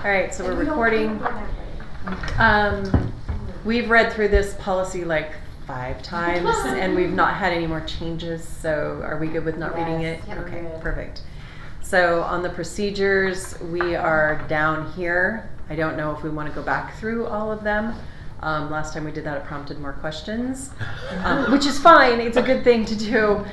All right, so we're recording. We've read through this policy like 5 times and we've not had any more changes, so are we good with not reading it? Yep, Okay, good. perfect. So on the procedures, we are down here. I don't know if we want to go back through all of them. Last time we did that, it prompted more questions, which is fine. It's a good thing to do.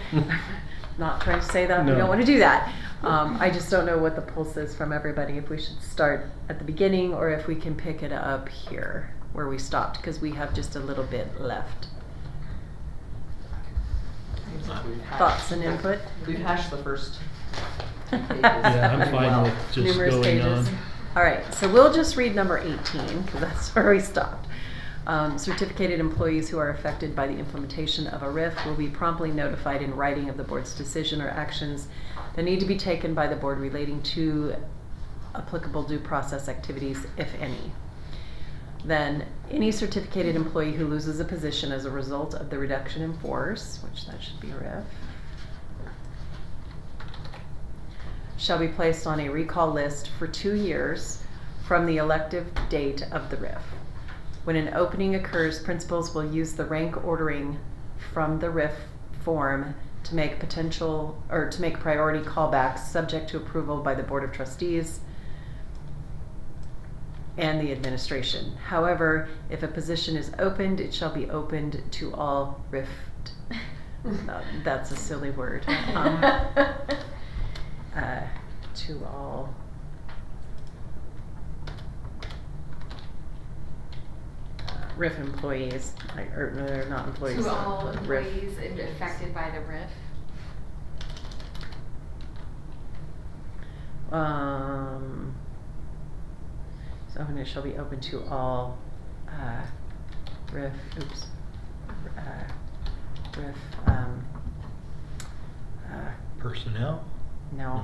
Not trying to say that we don't want to do that. I just don't know what the pulse is from everybody, if we should start at the beginning or if we can pick it up here where we stopped, because we have just a little bit left. Thoughts and input? We've hashed the first pages. Yeah, I'm fine with just Numerous going pages. on. All right, so we'll just read number 18 because that's where we stopped. Certificated employees who are affected by the implementation of a RIF will be promptly notified in writing of the board's decision or actions that need to be taken by the board relating to applicable due process activities, if any. Then, any certificated employee who loses a position as a result of the reduction in force, which that should be RIF, shall be placed on a recall list for 2 years from the elective date of the RIF. When an opening occurs, principals will use the rank ordering from the RIF form to make priority callbacks subject to approval by the Board of Trustees and the administration. However, if a position is opened, it shall be opened to all RIF. That's a silly word. To all RIF employees, or they're not employees. To all RIF. employees affected by the RIF. So it shall be open to all RIF. RIF. Personnel? No.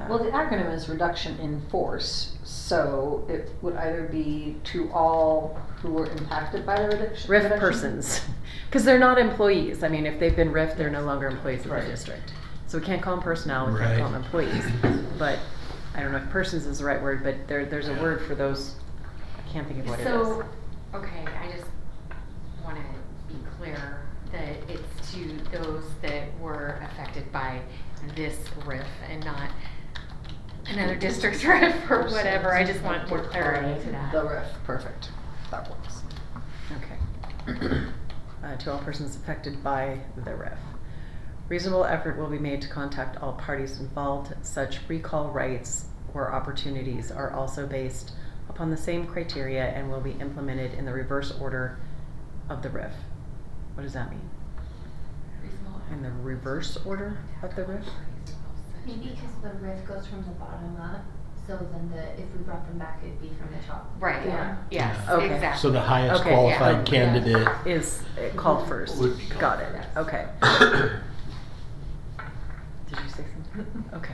Well, the acronym is reduction in force, so it would either be to all who were impacted by the reduction. RIF persons, because they're not employees. I mean, if they've been RIF, they're no longer employees of Right. the district. So we can't call them personnel, we can't Right. call them employees. But I don't know if persons is the right word, but there's a word for those. I can't think of what it is. So, okay, I just want to be clear that it's to those that were affected by this RIF and not another district's RIF or whatever. I just want more clarity to that. The RIF, perfect. That works. Okay. To all persons affected by the RIF. Reasonable effort will be made to contact all parties involved. Such recall rights or opportunities are also based upon the same criteria and will be implemented in the reverse order of the RIF. What does that mean? In the reverse order of the RIF? Maybe because the RIF goes from the bottom up, so then if we brought them back, it'd be from the top. Right, Yeah. yes, Okay. exactly. So the highest Okay, yeah. qualified candidate. Is called first. Would be called Got it. first. Okay. Did you say something? Okay.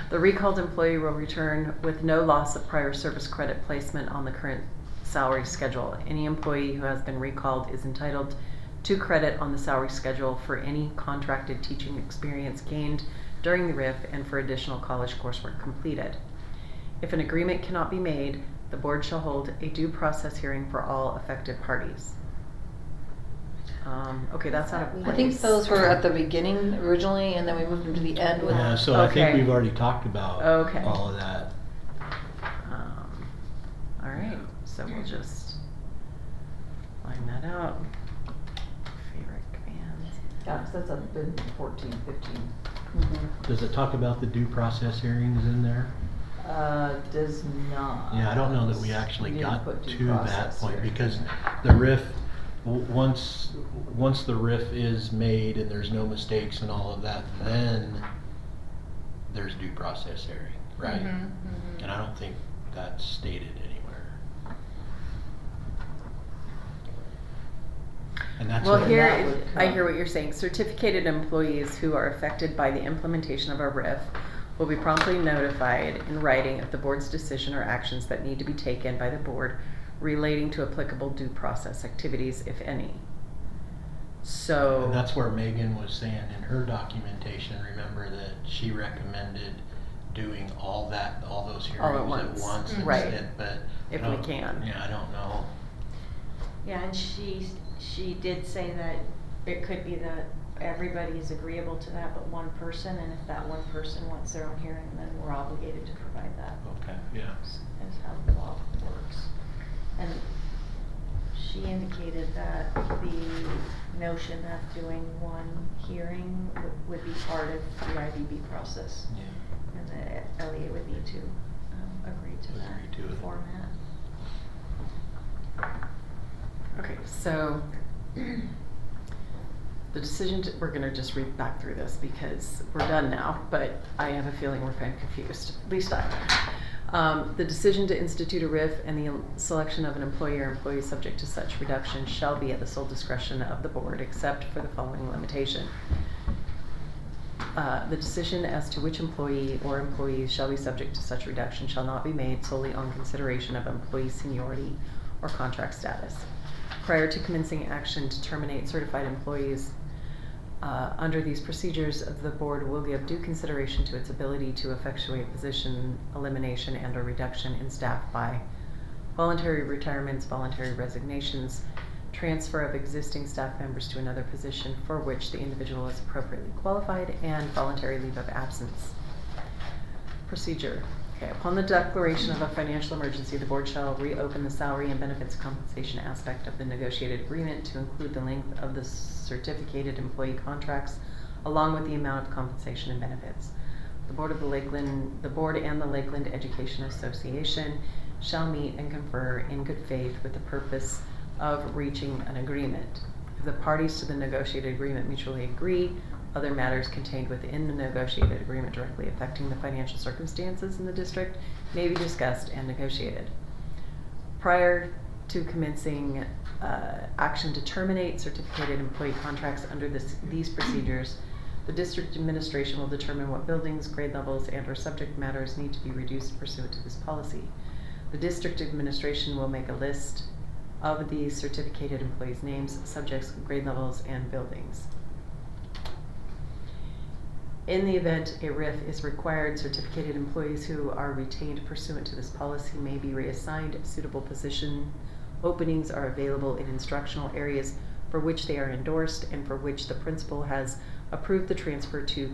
The recalled employee will return with no loss of prior service credit placement on the current salary schedule. Any employee who has been recalled is entitled to credit on the salary schedule for any contracted teaching experience gained during the RIF and for additional college coursework completed. If an agreement cannot be made, the board shall hold a due process hearing for all affected parties. Okay, that's out of place. I think those were at the beginning originally, and then we moved them to the end with. Yeah, so I think Okay. we've already talked about Okay. all of that. All right, so we'll just line that out. Favorite commands. Yeah, 'cause that's up in 14, 15. Does it talk about the due process hearings in there? Does not. Yeah, I don't know that we actually didn't got put due to that process point here. because the RIF, once the RIF is made and there's no mistakes and all of that, then there's due process hearing, right? Mhm, mhm. And I don't think that's stated anywhere. And that's Well, what- here, that would I come. hear what you're saying. Certificated employees who are affected by the implementation of a RIF will be promptly notified in writing of the board's decision or actions that need to be taken by the board relating to applicable due process activities, if any. So. And that's where Megan was saying in her documentation, remember that she recommended doing all those hearings All at at once. once. Right. Instead, but If I we don't- can. Yeah, I don't know. Yeah, and she did say that it could be that everybody is agreeable to that but one person, and if that one person wants their own hearing, then we're obligated to provide that. Okay, yeah. Is how the law works. And she indicated that the notion of doing one hearing would be part of the IBB process. Yeah. And the LEA would need to agree to that Agree to it. format. Okay, so the decision we're gonna just read back through this because we're done now, but I have a feeling we're kind of confused, at least I am. The decision to institute a RIF and the selection of an employee or employee subject to such reduction shall be at the sole discretion of the board, except for the following limitation. The decision as to which employee or employees shall be subject to such reduction shall not be made solely on consideration of employee seniority or contract status. Prior to commencing action to terminate certified employees under these procedures, the board will give due consideration to its ability to effectuate position elimination and or reduction in staff by voluntary retirements, voluntary resignations, transfer of existing staff members to another position for which the individual is appropriately qualified, and voluntary leave of absence. Procedure. Okay, upon the declaration of a financial emergency, the board shall reopen the salary and benefits compensation aspect of the negotiated agreement to include the length of the certificated employee contracts along with the amount of compensation and benefits. The board and the Lakeland Education Association shall meet and confer in good faith with the purpose of reaching an agreement. If the parties to the negotiated agreement mutually agree, other matters contained within the negotiated agreement directly affecting the financial circumstances in the district may be discussed and negotiated. Prior to commencing action to terminate certificated employee contracts under these procedures, the district administration will determine what buildings, grade levels, and/or subject matters need to be reduced pursuant to this policy. The district administration will make a list of the certificated employees' names, subjects, grade levels, and buildings. In the event a RIF is required, certificated employees who are retained pursuant to this policy may be reassigned. Suitable position openings are available in instructional areas for which they are endorsed and for which the principal has approved the transfer to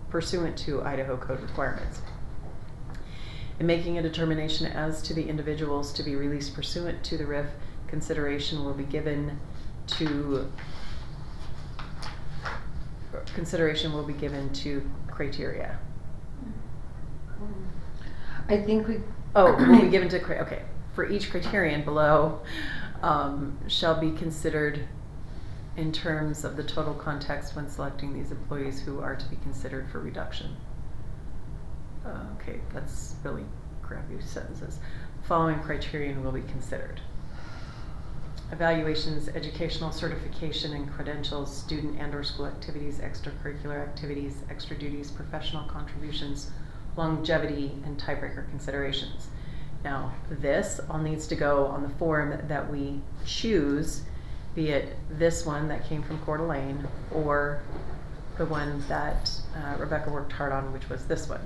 pursuant to Idaho code requirements. In making a determination as to the individuals to be released pursuant to the RIF, consideration will be given to criteria. I think we. Oh, will be given to, okay. For each criterion below, shall be considered in terms of the total context when selecting these employees who are to be considered for reduction. Okay, that's really crappy sentences. Following criterion will be considered. Evaluations, educational certification and credentials, student and/or school activities, extracurricular activities, extra duties, professional contributions, longevity, and tiebreaker considerations. Now, this all needs to go on the form that we choose, be it this one that came from Coeur d'Alene or the one that Rebecca worked hard on, which was this one.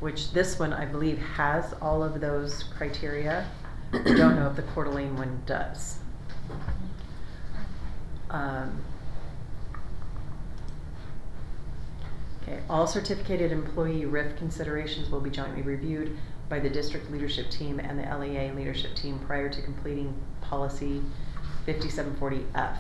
Which this one, I believe, has all of those criteria. I don't know if the Coeur d'Alene one does. Okay, all certificated employee RIF considerations will be jointly reviewed by the district leadership team and the LEA leadership team prior to completing policy 5740F.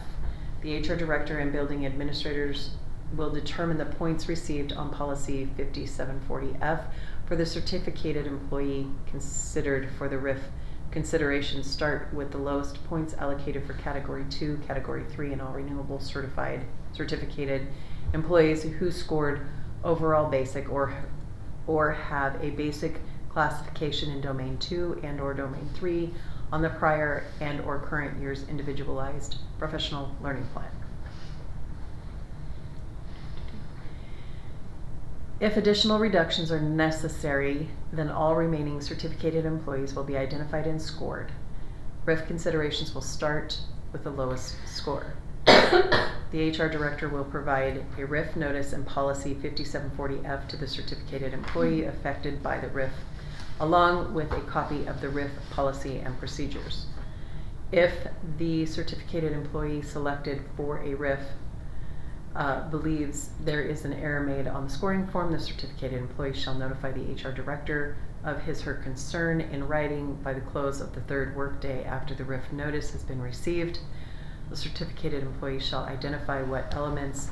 The HR director and building administrators will determine the points received on policy 5740F for the certificated employee considered for the RIF. Considerations start with the lowest points allocated for category 2, category 3, and all renewable certificated employees who scored overall basic or have a basic classification in domain 2 and or domain 3 on the prior and or current year's individualized professional learning plan. If additional reductions are necessary, then all remaining certificated employees will be identified and scored. RIF considerations will start with the lowest score. The HR director will provide a RIF notice and policy 5740F to the certificated employee affected by the RIF, along with a copy of the RIF policy and procedures. If the certificated employee selected for a RIF believes there is an error made on the scoring form, the certificated employee shall notify the HR director of his/her concern in writing by the close of the third workday after the RIF notice has been received. The certificated employee shall identify what elements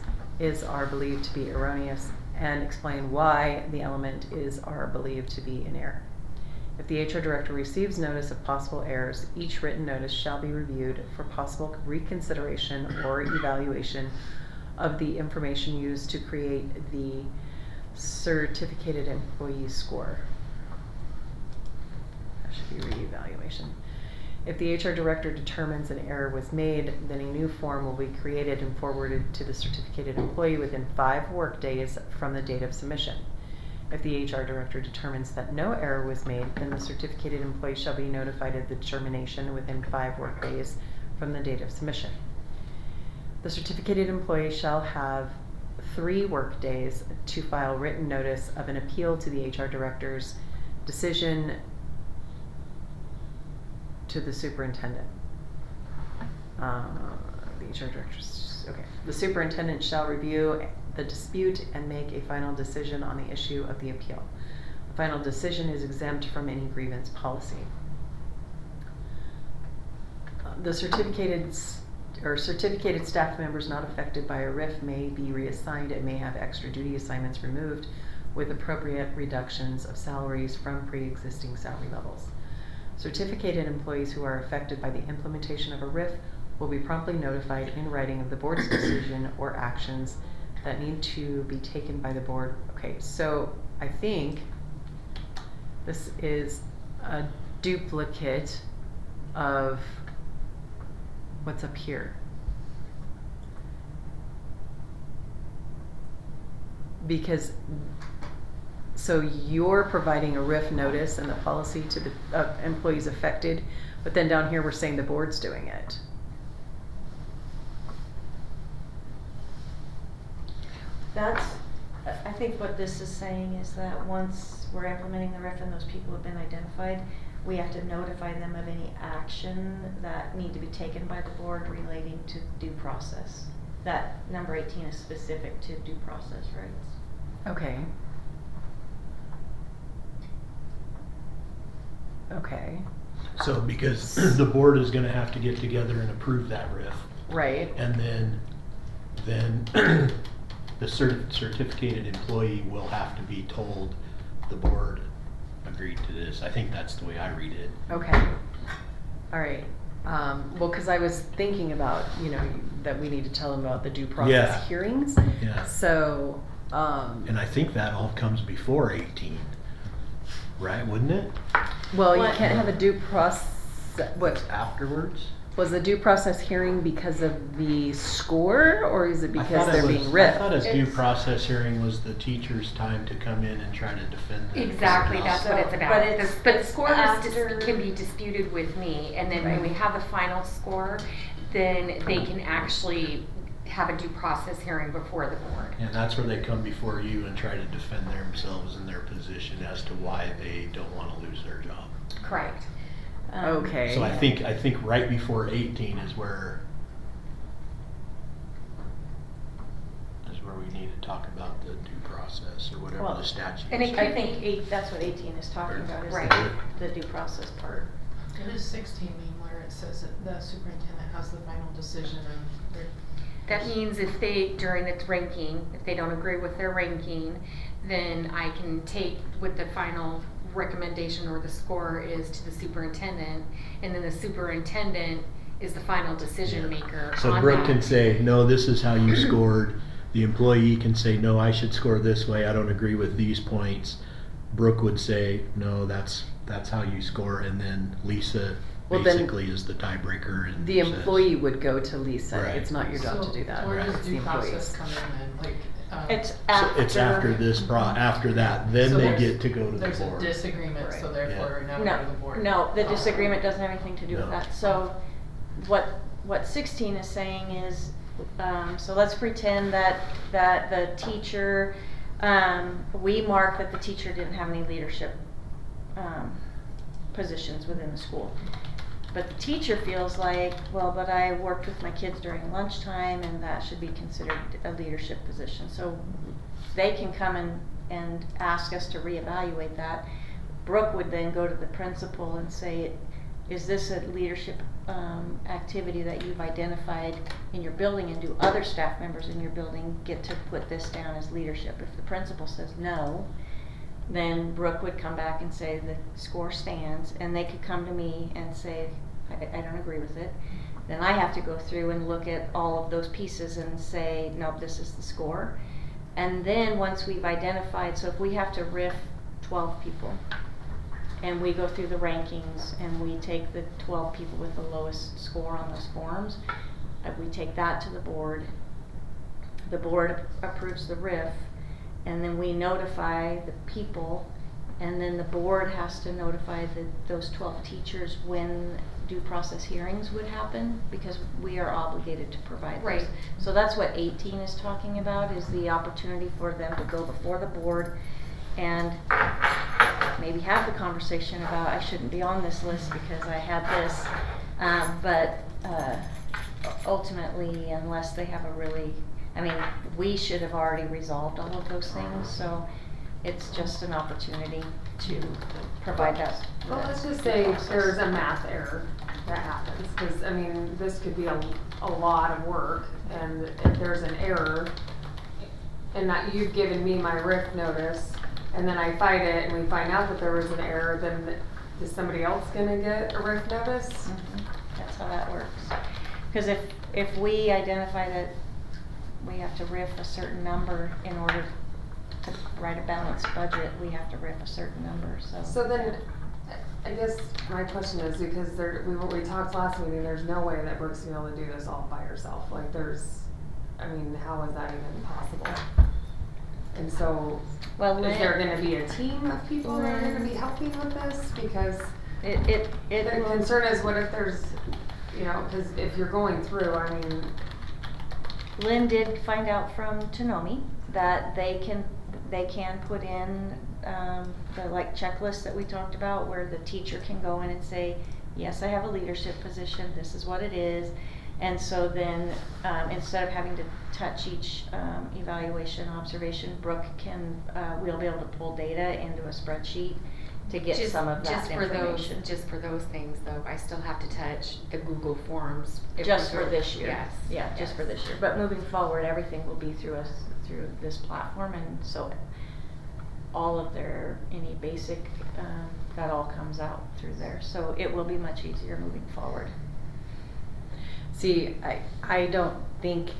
are believed to be erroneous and explain why the element are believed to be in error. If the HR director receives notice of possible errors, each written notice shall be reviewed for possible reconsideration or evaluation of the information used to create the certificated employee score. That should be reevaluation. If the HR director determines an error was made, then a new form will be created and forwarded to the certificated employee within 5 workdays from the date of submission. If the HR director determines that no error was made, then the certificated employee shall be notified of the determination within 5 workdays from the date of submission. The certificated employee shall have 3 workdays to file written notice of an appeal to the HR director's decision to the superintendent. The HR director's, okay. The superintendent shall review the dispute and make a final decision on the issue of the appeal. The final decision is exempt from any grievance policy. The certificated staff members not affected by a RIF may be reassigned and may have extra duty assignments removed with appropriate reductions of salaries from pre-existing salary levels. Certificated employees who are affected by the implementation of a RIF will be promptly notified in writing of the board's decision or actions that need to be taken by the board. Okay, so I think this is a duplicate of what's up here. Because, so you're providing a RIF notice and the policy to the employees affected, but then down here we're saying the board's doing it. I think what this is saying is that once we're implementing the RIF and those people have been identified, we have to notify them of any action that need to be taken by the board relating to due process. That number 18 is specific to due process rights. Okay. Okay. So because the board is gonna have to get together and approve that RIF. Right. And then the certificated employee will have to be told the board agreed to this. I think that's the way I read it. Okay. All right. Well, because I was thinking about, that we need to tell them about the due process Yeah. hearings. Yeah. So, And I think that all comes before 18, right? Wouldn't it? well, you What- can't have a due process. What Afterwards? was the due process hearing because of the score, or is it because they're being I thought ripped? a due It's- process hearing was the teacher's time to come in and try to defend themselves. Exactly, that's what it's about. But it's- But it's score is after- can be disputed with me, and then when we have the final score, then they can actually have a due process hearing before the board. And that's where they come before you and try to defend themselves in their position as to why they don't want to lose their job. Correct. Okay. So I think right before 18 is where we need to talk about the due process or whatever Well, the statute and is. it I think that's what 18 is talking about, is Right. the due process part. It is 16 where it says that the superintendent has the final decision and they're. That means if they, during its ranking, if they don't agree with their ranking, then I can take what the final recommendation or the score is to the superintendent, and then the superintendent is the final decision Yeah. maker So on Brooke that. can say, no, this is how you scored. The employee can say, no, I should score this way. I don't agree with these points. Brooke would say, no, that's how you score. And then Lisa Well, then basically is the tiebreaker. And The says- employee would go to Lisa. Right. It's not your job to do that. Where It's does the due process employees. come in then? Like, It's So after. it's after this after that, then so they there's- get to go to the There's a board. disagreement, so Right. therefore now go to the board. No, the Oh. disagreement doesn't have anything to do with No. that. So what 16 is saying is So let's pretend that the teacher, we mark that the teacher didn't have any leadership positions within the school. But the teacher feels like, well, but I worked with my kids during lunchtime and that should be considered a leadership position. So they can come and ask us to reevaluate that. Brooke would then go to the principal and say, is this a leadership activity that you've identified in your building, and do other staff members in your building get to put this down as leadership? If the principal says no, then Brooke would come back and say the score stands, and they could come to me and say, I don't agree with it. Then I have to go through and look at all of those pieces and say, nope, this is the score. And then once we've identified, so if we have to riff 12 people, and we go through the rankings and we take the 12 people with the lowest score on those forms, we take that to the board approves the riff, and then we notify the people, and then the board has to notify those 12 teachers when due process hearings would happen, because we are obligated to provide those. Right. So that's what 18 is talking about, is the opportunity for them to go before the board and maybe have the conversation about, I shouldn't be on this list because I had this, but ultimately, unless they have a really, I mean, we should have already resolved all of those things, so it's just an opportunity to provide that. Well, let's just say there's a math error that happens, because, I mean, this could be a lot of work, and if there's an error, and that you've given me my RIF notice, and then I fight it, and we find out that there was an error, then is somebody else gonna get a RIF notice? Mhm. That's how that works. Because if we identify that we have to RIF a certain number in order to write a balanced budget, we have to RIF a certain number, so. So then, I guess my question is, because we talked last meeting, there's no way that Brooke's gonna be able to do this all by herself, like I mean, how is that even possible? And so, Well, is there gonna be a team of people that are gonna be helping with this? Because it the will. concern is, what if there's, cause if you're going through, I mean, Lynn did find out from Tonomi that they can put in the like checklist that we talked about, where the teacher can go in and say, yes, I have a leadership position, this is what it is. And so then instead of having to touch each evaluation observation, Brooke we'll be able to pull data into a spreadsheet to get some of that information. Just for those things though, I still have to touch the Google Forms. Just for this year. Yes. Yeah, just for this year. But moving forward, everything will be through this platform, and so all of any basic, that all comes out through there. So it will be much easier moving forward. See, I don't think,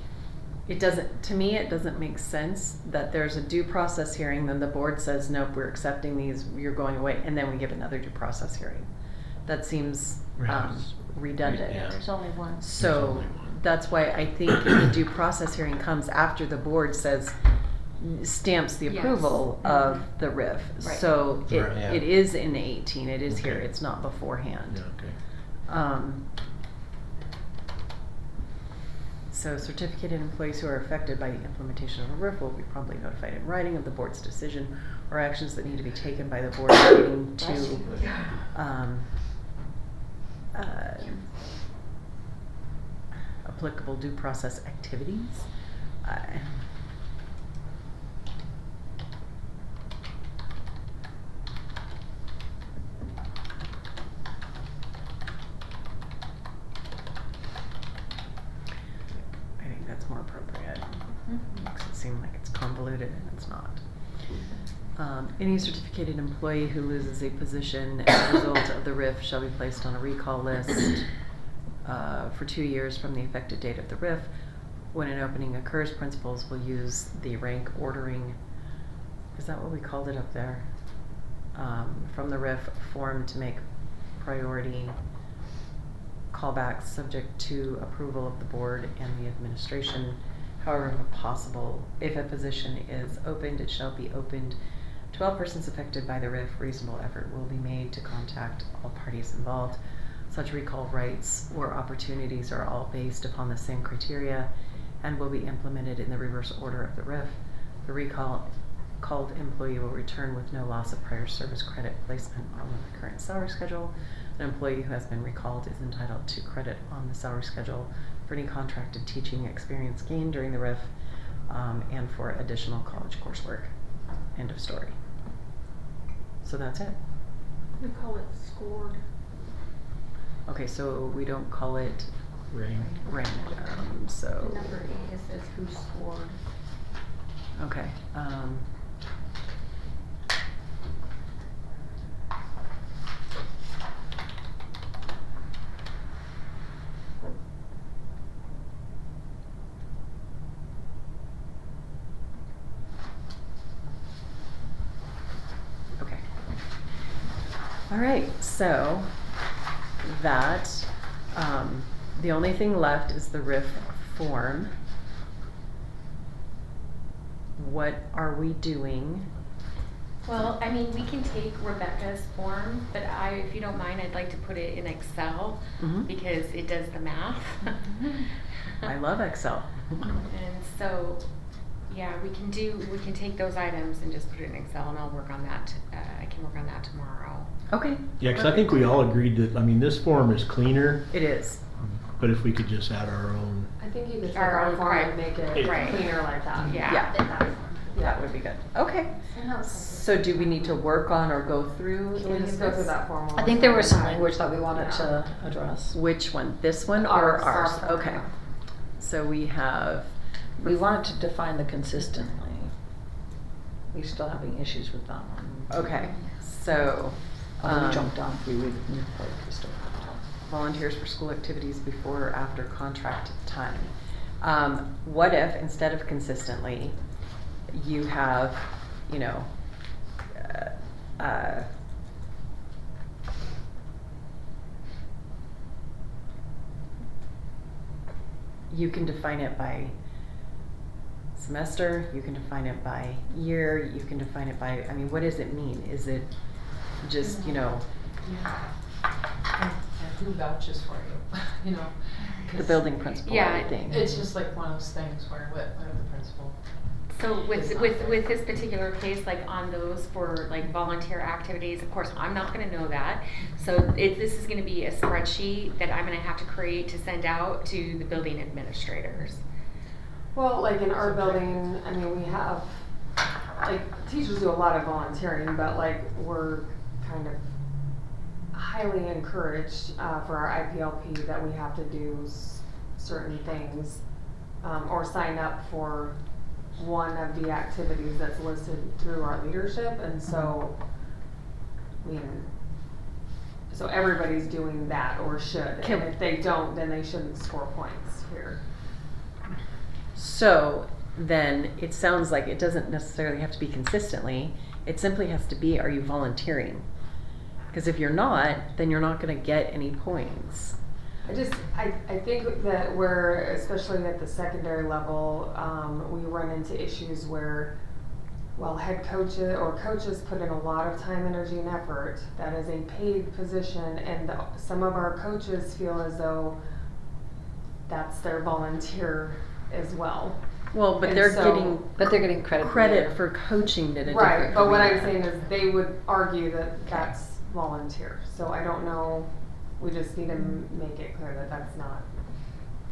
to me, it doesn't make sense that there's a due process hearing, then the board says, nope, we're accepting these, you're going away, and then we give another due process hearing. That seems redundant. Yeah. There's only one. So There's only one. that's why I think the due process hearing comes after the board stamps the Yes. approval of the RIF. Right. So Right, yeah. it is in 18, it is here, Okay. it's not beforehand. Yeah, okay. So certificated employees who are affected by the implementation of a RIF will be promptly notified in writing of the board's decision or actions that need to be taken by the board relating to applicable due process activities. I think that's more appropriate. Makes it seem like it's convoluted and it's not. Any certificated employee who loses a position as a result of the RIF shall be placed on a recall list for 2 years from the effective date of the RIF. When an opening occurs, principals will use the rank ordering, is that what we called it up there? From the RIF form to make priority callbacks subject to approval of the board and the administration. However, if possible, if a position is opened, it shall be opened to all persons affected by the RIF. Reasonable effort will be made to contact all parties involved. Such recall rights or opportunities are all based upon the same criteria and will be implemented in the reverse order of the RIF. The called employee will return with no loss of prior service credit placement on the current salary schedule. An employee who has been recalled is entitled to credit on the salary schedule for any contracted teaching experience gained during the RIF, and for additional college coursework. End of story. So that's it. We call it scored. Okay, so we don't call it Rain. so. Number 8, it says who scored. Okay, okay. All right, so that, the only thing left is the RIF form. What are we doing? Well, I mean, we can take Rebecca's form, but if you don't mind, I'd like to put it in Excel Mhm. because it does the math. I love Excel. And so, yeah, we can take those items and just put it in Excel, and I'll work on that. I can work on that tomorrow. Okay. Yeah, because I think we all agreed that, I mean, this form is cleaner, It is. but if we could just add our own. I think you could take Our our own form and right. make it Right. cleaner like that. Yeah. Yeah. That would be good. Okay. So do we need to work on or go through Can we any just of go through this? that form? one I more think there was some time? language that we wanted Yeah. to address. Which one? This one or Ours, ours? our form, Okay. yeah. So we have, We wanted to define the consistently. We're still having issues with that one. okay, so. We jumped on through the new part of the stuff. Volunteers for school activities before or after contract time. What if instead of consistently, you have, you know, you can define it by semester, you can define it by year, you can define it by, I mean, what does it mean? Is it just, you know, And who vouches for you, you know? the 'cause building principal, Yeah, I think? It's just like one of those things where, what if the principal? So with, It's not with, fair. with this particular case, like on those for like volunteer activities, of course, I'm not gonna know that. So this is gonna be a spreadsheet that I'm gonna have to create to send out to the building administrators. Well, like in our building, I mean, we have, like, teachers do a lot of volunteering, but like, we're kind of highly encouraged, for our IPLP that we have to do certain things, or sign up for one of the activities that's listed through our leadership, and so, I mean, so everybody's doing that or should, Can- and if they don't, then they shouldn't score points here. So then it sounds like it doesn't necessarily have to be consistently. It simply has to be, are you volunteering? Because if you're not, then you're not going to get any points. I think that we're, especially at the secondary level, we run into issues where, well, head coaches or coaches put in a lot of time, energy, and effort. That is a paid position, and some of our coaches feel as though that's their volunteer as well. Well, but And they're so- getting But they're getting credit. for coaching at a Right, different but what I'm arena. saying is they would argue that that's volunteer. So I don't know, we just need to make it clear that that's not.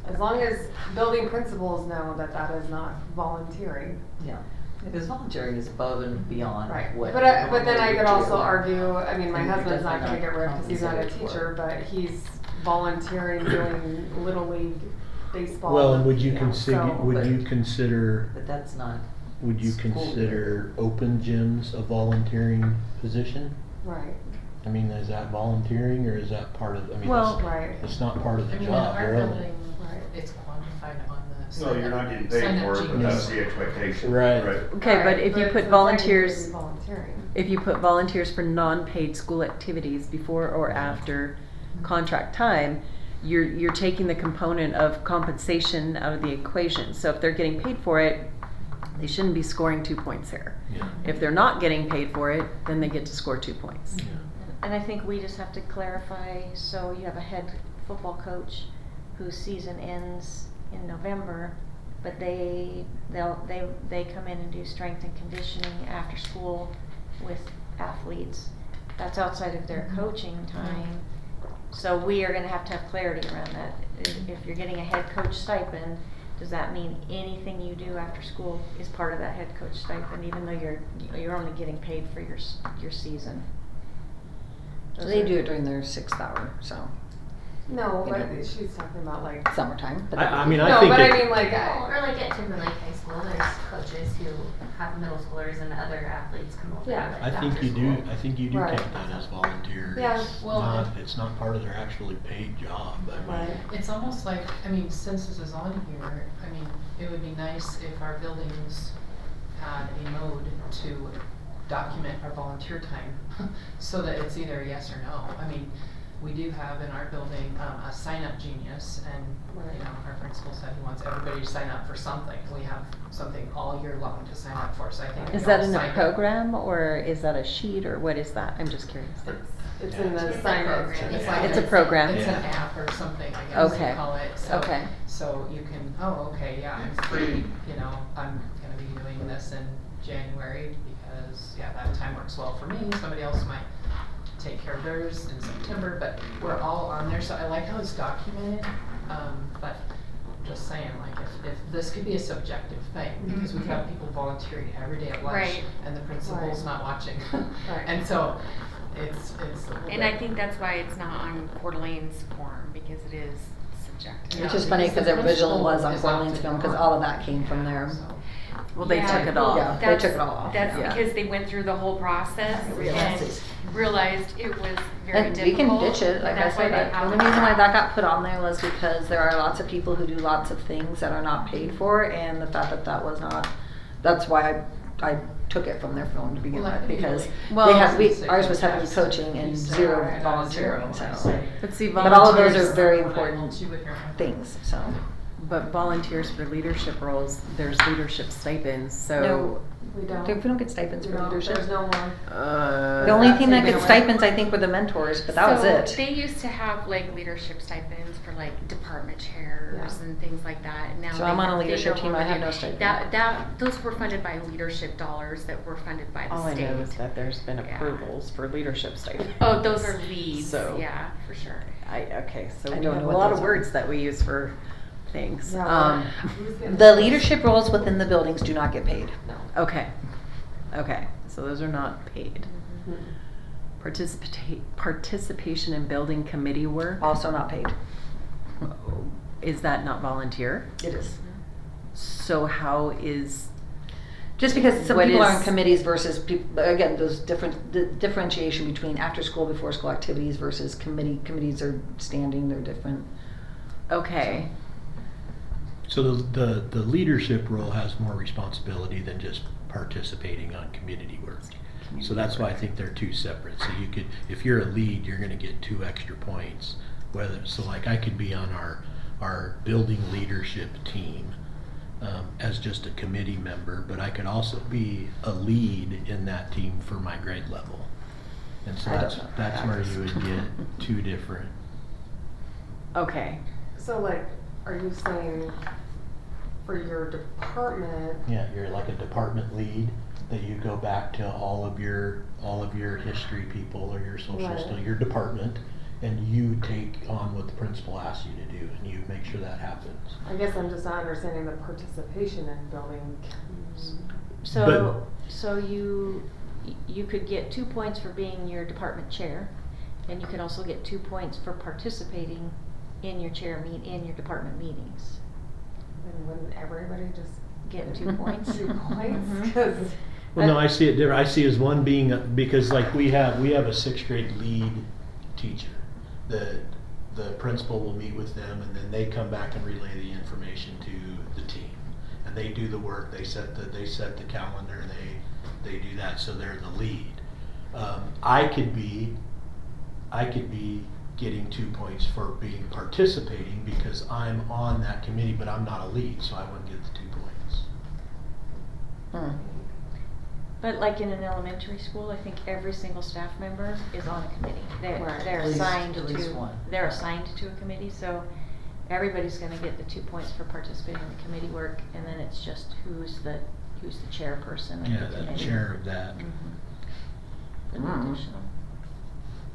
As long as building principals know that that is not volunteering. Yeah, because volunteering is above and beyond Right, what. but but then I normally could would also do. argue, I mean, my And you're husband's not gonna definitely get ripped because he's not a compensated for teacher, it. but he's volunteering doing Little League baseball. Well, and would you know, consider, so- would you consider, But that's not, would you School. consider open gyms a volunteering position? Right, I mean, is that volunteering or is that part of, I mean, Well- right, it's not part of I the mean, in job, our really. building, Right. it's quantified on the. No, you're not getting paid sign-up for it, sheet. but that's the expectation. Right. Okay, but Right, if you so put it's volunteers, technically volunteering. if you put volunteers for non-paid school activities before or after contract time, you're taking the component of compensation out of the equation. So if they're getting paid for it, they shouldn't be scoring 2 points here. Yeah. If they're not getting paid for it, then they get to score 2 points. Yeah. And I think we just have to clarify, so you have a head football coach whose season ends in November, but they come in and do strength and conditioning after school with athletes. That's outside of their coaching time. So we are gonna have to have clarity around that. If you're getting a head coach stipend, does that mean anything you do after school is part of that head coach stipend, even though you're only getting paid for your season? So they do it during their 6th hour, so No, You but know. she's talking about like. summertime. But I mean, I No, think but it- I mean like, Or like at Timberlake High School, there's coaches who have middle schoolers and other athletes come over. Yeah. like, I think after you do, school. I think you do Right. count that as volunteer. Yeah. It's Well, not, it's not part of their actually paid job. I mean, Right. It's almost like, I mean, since this is on here, I mean, it would be nice if our buildings had a mode to document our volunteer time, so that it's either a yes or no. I mean, we do have in our building, a sign-up genius, and, you know, our principal said he wants everybody to sign up for something. We have something all year long to sign up for, so I think. Is we that all in the signed up. program or is that a sheet or what is that? I'm just curious. it's in the It's a sign up. program. It's like It's a program. It's an Yeah. app or something, I guess Okay. you call it, so. Okay. So you can, oh, okay, yeah, I'm free, you know, I'm gonna be doing this in January because, yeah, that time works well for me, somebody else might take care of theirs in September, but we're all on there, so I like how it's documented, but just saying, like, if this could be a subjective thing, because we have people volunteering every day at lunch, Right. and the principal's Right. not watching. Right. And so, it's a little And I bit- think that's why it's not on Coeur d'Alene's form, because it is subjective. Which Yeah, is funny because because the their visual principal was on is Corleone's opted film because on. all of that came from there. So. Well, they Yeah, took it well, off. Yeah, they that's- took it all off, That's yeah. because they went through the whole process Realized and it. realized it was very And difficult. we can ditch it, like I That's why said, they that- have the it. reason why that got put on there was because there are lots of people who do lots of things that are not paid for, and the fact that that was not, that's why I took it from their film to begin Well, that with, could be because really- Well, they had, Yes. ours was heavily coaching and You say, zero "Alright, volunteering, zero," I so. say, But see, But all of those volunteers, are very "I hold important you with your own." things, so. but volunteers for leadership roles, there's leadership stipends, so. No, We don't. we don't get stipends for No, leadership. there's no one. The only That's thing that taken gets away. stipends, I think, were the mentors, but that was So it. they used to have like leadership stipends for like department chairs Yeah. and things like that. And now So they I'm on a have- they leadership no team, I longer have do. no stipend. Those were funded by leadership dollars that were funded by the All I state. know is that there's been Yeah. approvals for leadership stipends. Oh, those are leads. So- Yeah, for sure. Okay, so I we don't have know a what lot those of are. words that we use for things. Yeah. Who's getting- The leadership roles within the buildings do not get paid. No. Okay, okay, so those are not paid. Participation in building committee work, Also not paid. is that not volunteer? It is. So how is, Just because some What people are on is- committees versus people, again, those different, the differentiation between after school, before school activities versus committees are standing, they're different. okay, So the leadership role has more responsibility than just participating on community work. So that's why I think they're two separate. So you could, if you're a lead, you're gonna get 2 extra points. Whether, so like I could be on our building leadership team as just a committee member, but I could also be a lead in that team for my grade level. And so I don't that's, know how that's that where works. you would get 2 different. okay, So like, are you saying for your department, Yeah, you're like a department lead, that you go back to all of your history people or your social Right. studies, your department, and you take on what the principal asks you to do, and you make sure that happens. I guess I'm just not understanding the participation in building. So you could get 2 points for being your department chair, and you could also get 2 points for participating in your in your department meetings. Then wouldn't everybody just Get 2 points. 2 points? Mhm. 'Cause Well, no, I see it different. I see as one being, because like we have a 6th grade lead teacher. The principal will meet with them, and then they come back and relay the information to the team. And they do the work, they set the calendar, they do that, so they're the lead. I could be getting 2 points for participating because I'm on that committee, but I'm not a lead, so I wouldn't get the 2 points. But like in an elementary school, I think every single staff member is on a committee. Right. They're At least- assigned at least one. They're assigned to a committee, so everybody's gonna get the 2 points for participating in the committee work, and then it's just who's the chairperson of Yeah, the the committee. chair of that. An Mm. additional.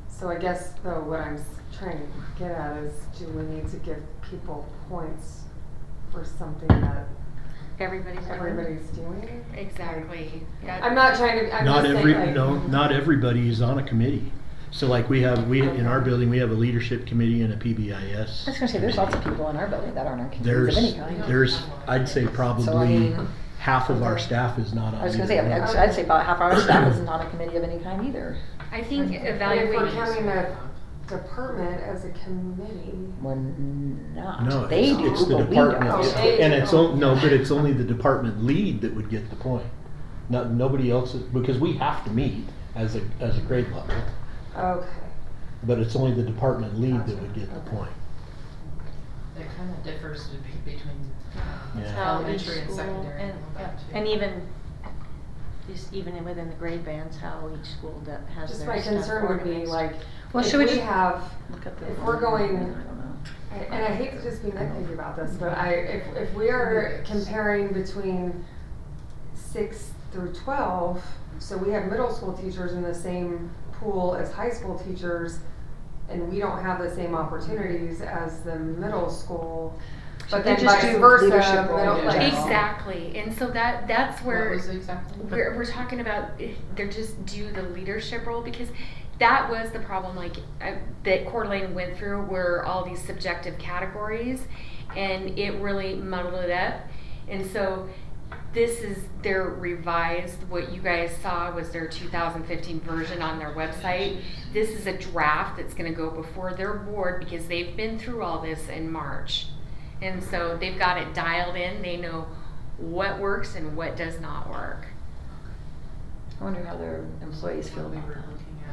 So I guess though what I'm trying to get at is, do we need to give people points for something that Everybody's doing. everybody's doing? Exactly. I'm not trying to, I'm Not just every, saying like. no, not everybody is on a committee. So like in our building, we have a leadership committee and a PBIS. I was gonna say, there's lots of people in our building that aren't on committees There's, of any kind. I'd say probably mean- half of our staff is not on. I was gonna say, either one. I'd say about half our staff isn't on a committee of any kind either. I think And if we're evaluating. counting a department as a committee. Well, not. No, They it's, do, it's the but we department, don't. Oh, they and do. it's, no, but it's only the department lead that would get the point. Not, nobody else, because we have to meet as a grade level, Okay. but it's only the department lead that would get the point. It kind of differs between Yeah. How each elementary and school, secondary. and, all that too. and even, just even within the grade bands, how each school has Just their my stuff concern would be organized. like, Well, if should we we just have, Look at the. if we're going, I don't know. and I hate to just be nitpicky about this, but if we are comparing between 6 through 12, so we have middle school teachers in the same pool as high school teachers, and we don't have the same opportunities as the middle school, but Should they then just vice do versa, leadership role middle, in like. general? Exactly, and so that's where. What was the example? We're talking about, they're just do the leadership role, because that was the problem, like, that Coeur d'Alene went through, were all these subjective categories, and it really muddled it up. And so this is their revised, what you guys saw was their 2015 version on their website. This is a draft that's gonna go before their board, because they've been through all this in March. And so they've got it dialed in, they know what works and what does not work. I wonder how their employees feel We about were that. looking at.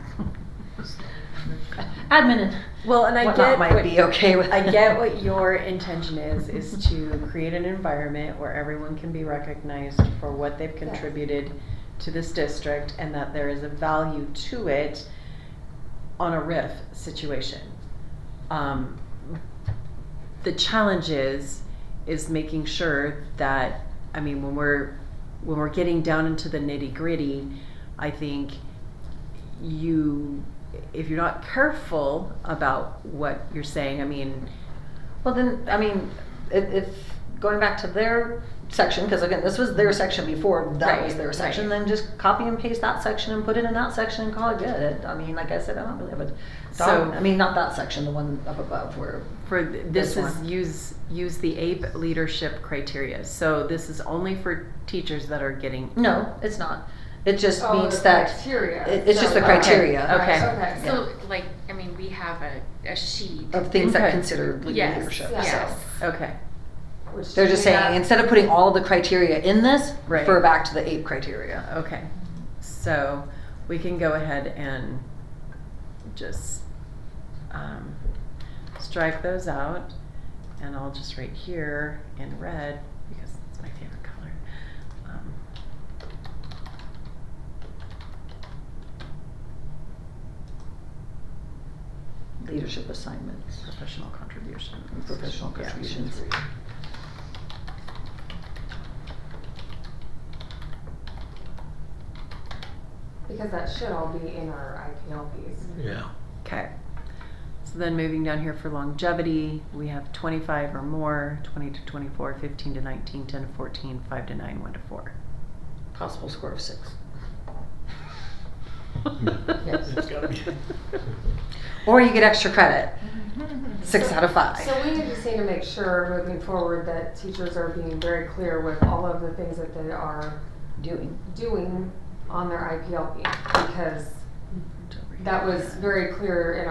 Admin and Well, and I whatnot get might what, be okay with I it. get what your intention is to create an environment where everyone can be recognized for what they've contributed to this district, and that there is a value to it on a RIF situation. The challenge is making sure that, I mean, when we're getting down into the nitty-gritty, I think if you're not careful about what you're saying, I mean, Well, then, I mean, if going back to their section, because again, this was their section before that was Right, their section, right. then just copy and paste that section and put it in that section and call it good. I mean, like I said, I don't really have a dog. So- I mean, not that section, the one up above where. this This is one. use the APE leadership criteria. So this is only for teachers that are getting. No, it's not. It just Oh, means the that criteria. it's just the So- criteria. Okay. Okay. So, like, I mean, we have a sheet. Of things Okay. that consider Yes, leadership. yes. Okay. Which They're to just me, saying, that- instead of putting all the criteria in this, Right. refer back to the APE criteria. Okay. So we can go ahead and just strike those out, and I'll just write here in red because it's my favorite color. Leadership assignments, Professional contributions. and professional Yeah. contributions. Because that should all be in our IPLPs. Yeah. Okay. So then moving down here for longevity, we have 25 or more, 20 to 24, 15 to 19, 10 to 14, 5 to 9, 1 to 4. Possible score of 6. Yes. It's gotta be. Or you get extra credit. 6 out of 5. So we just need to make sure moving forward that teachers are being very clear with all of the things that they are doing on their IPLP, because that was very clear in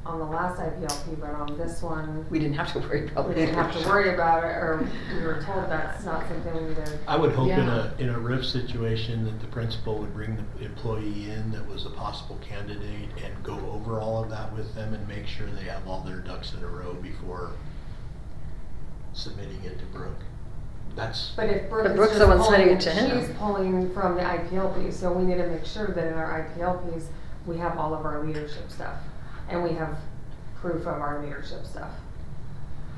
on the last IPLP, but on this one, We didn't have to worry about we didn't have to worry about it, or we were told that's not something we need to. I would hope Yeah. in a RIF situation that the principal would bring the employee in that was a possible candidate and go over all of that with them and make sure they have all their ducks in a row before submitting it to Brooke. That's, But if Brooke But is Brooke's just the one pulling, submitting it to him. she's pulling from the IPLP, so we need to make sure that in our IPLPs, we have all of our leadership stuff. And we have proof of our leadership stuff.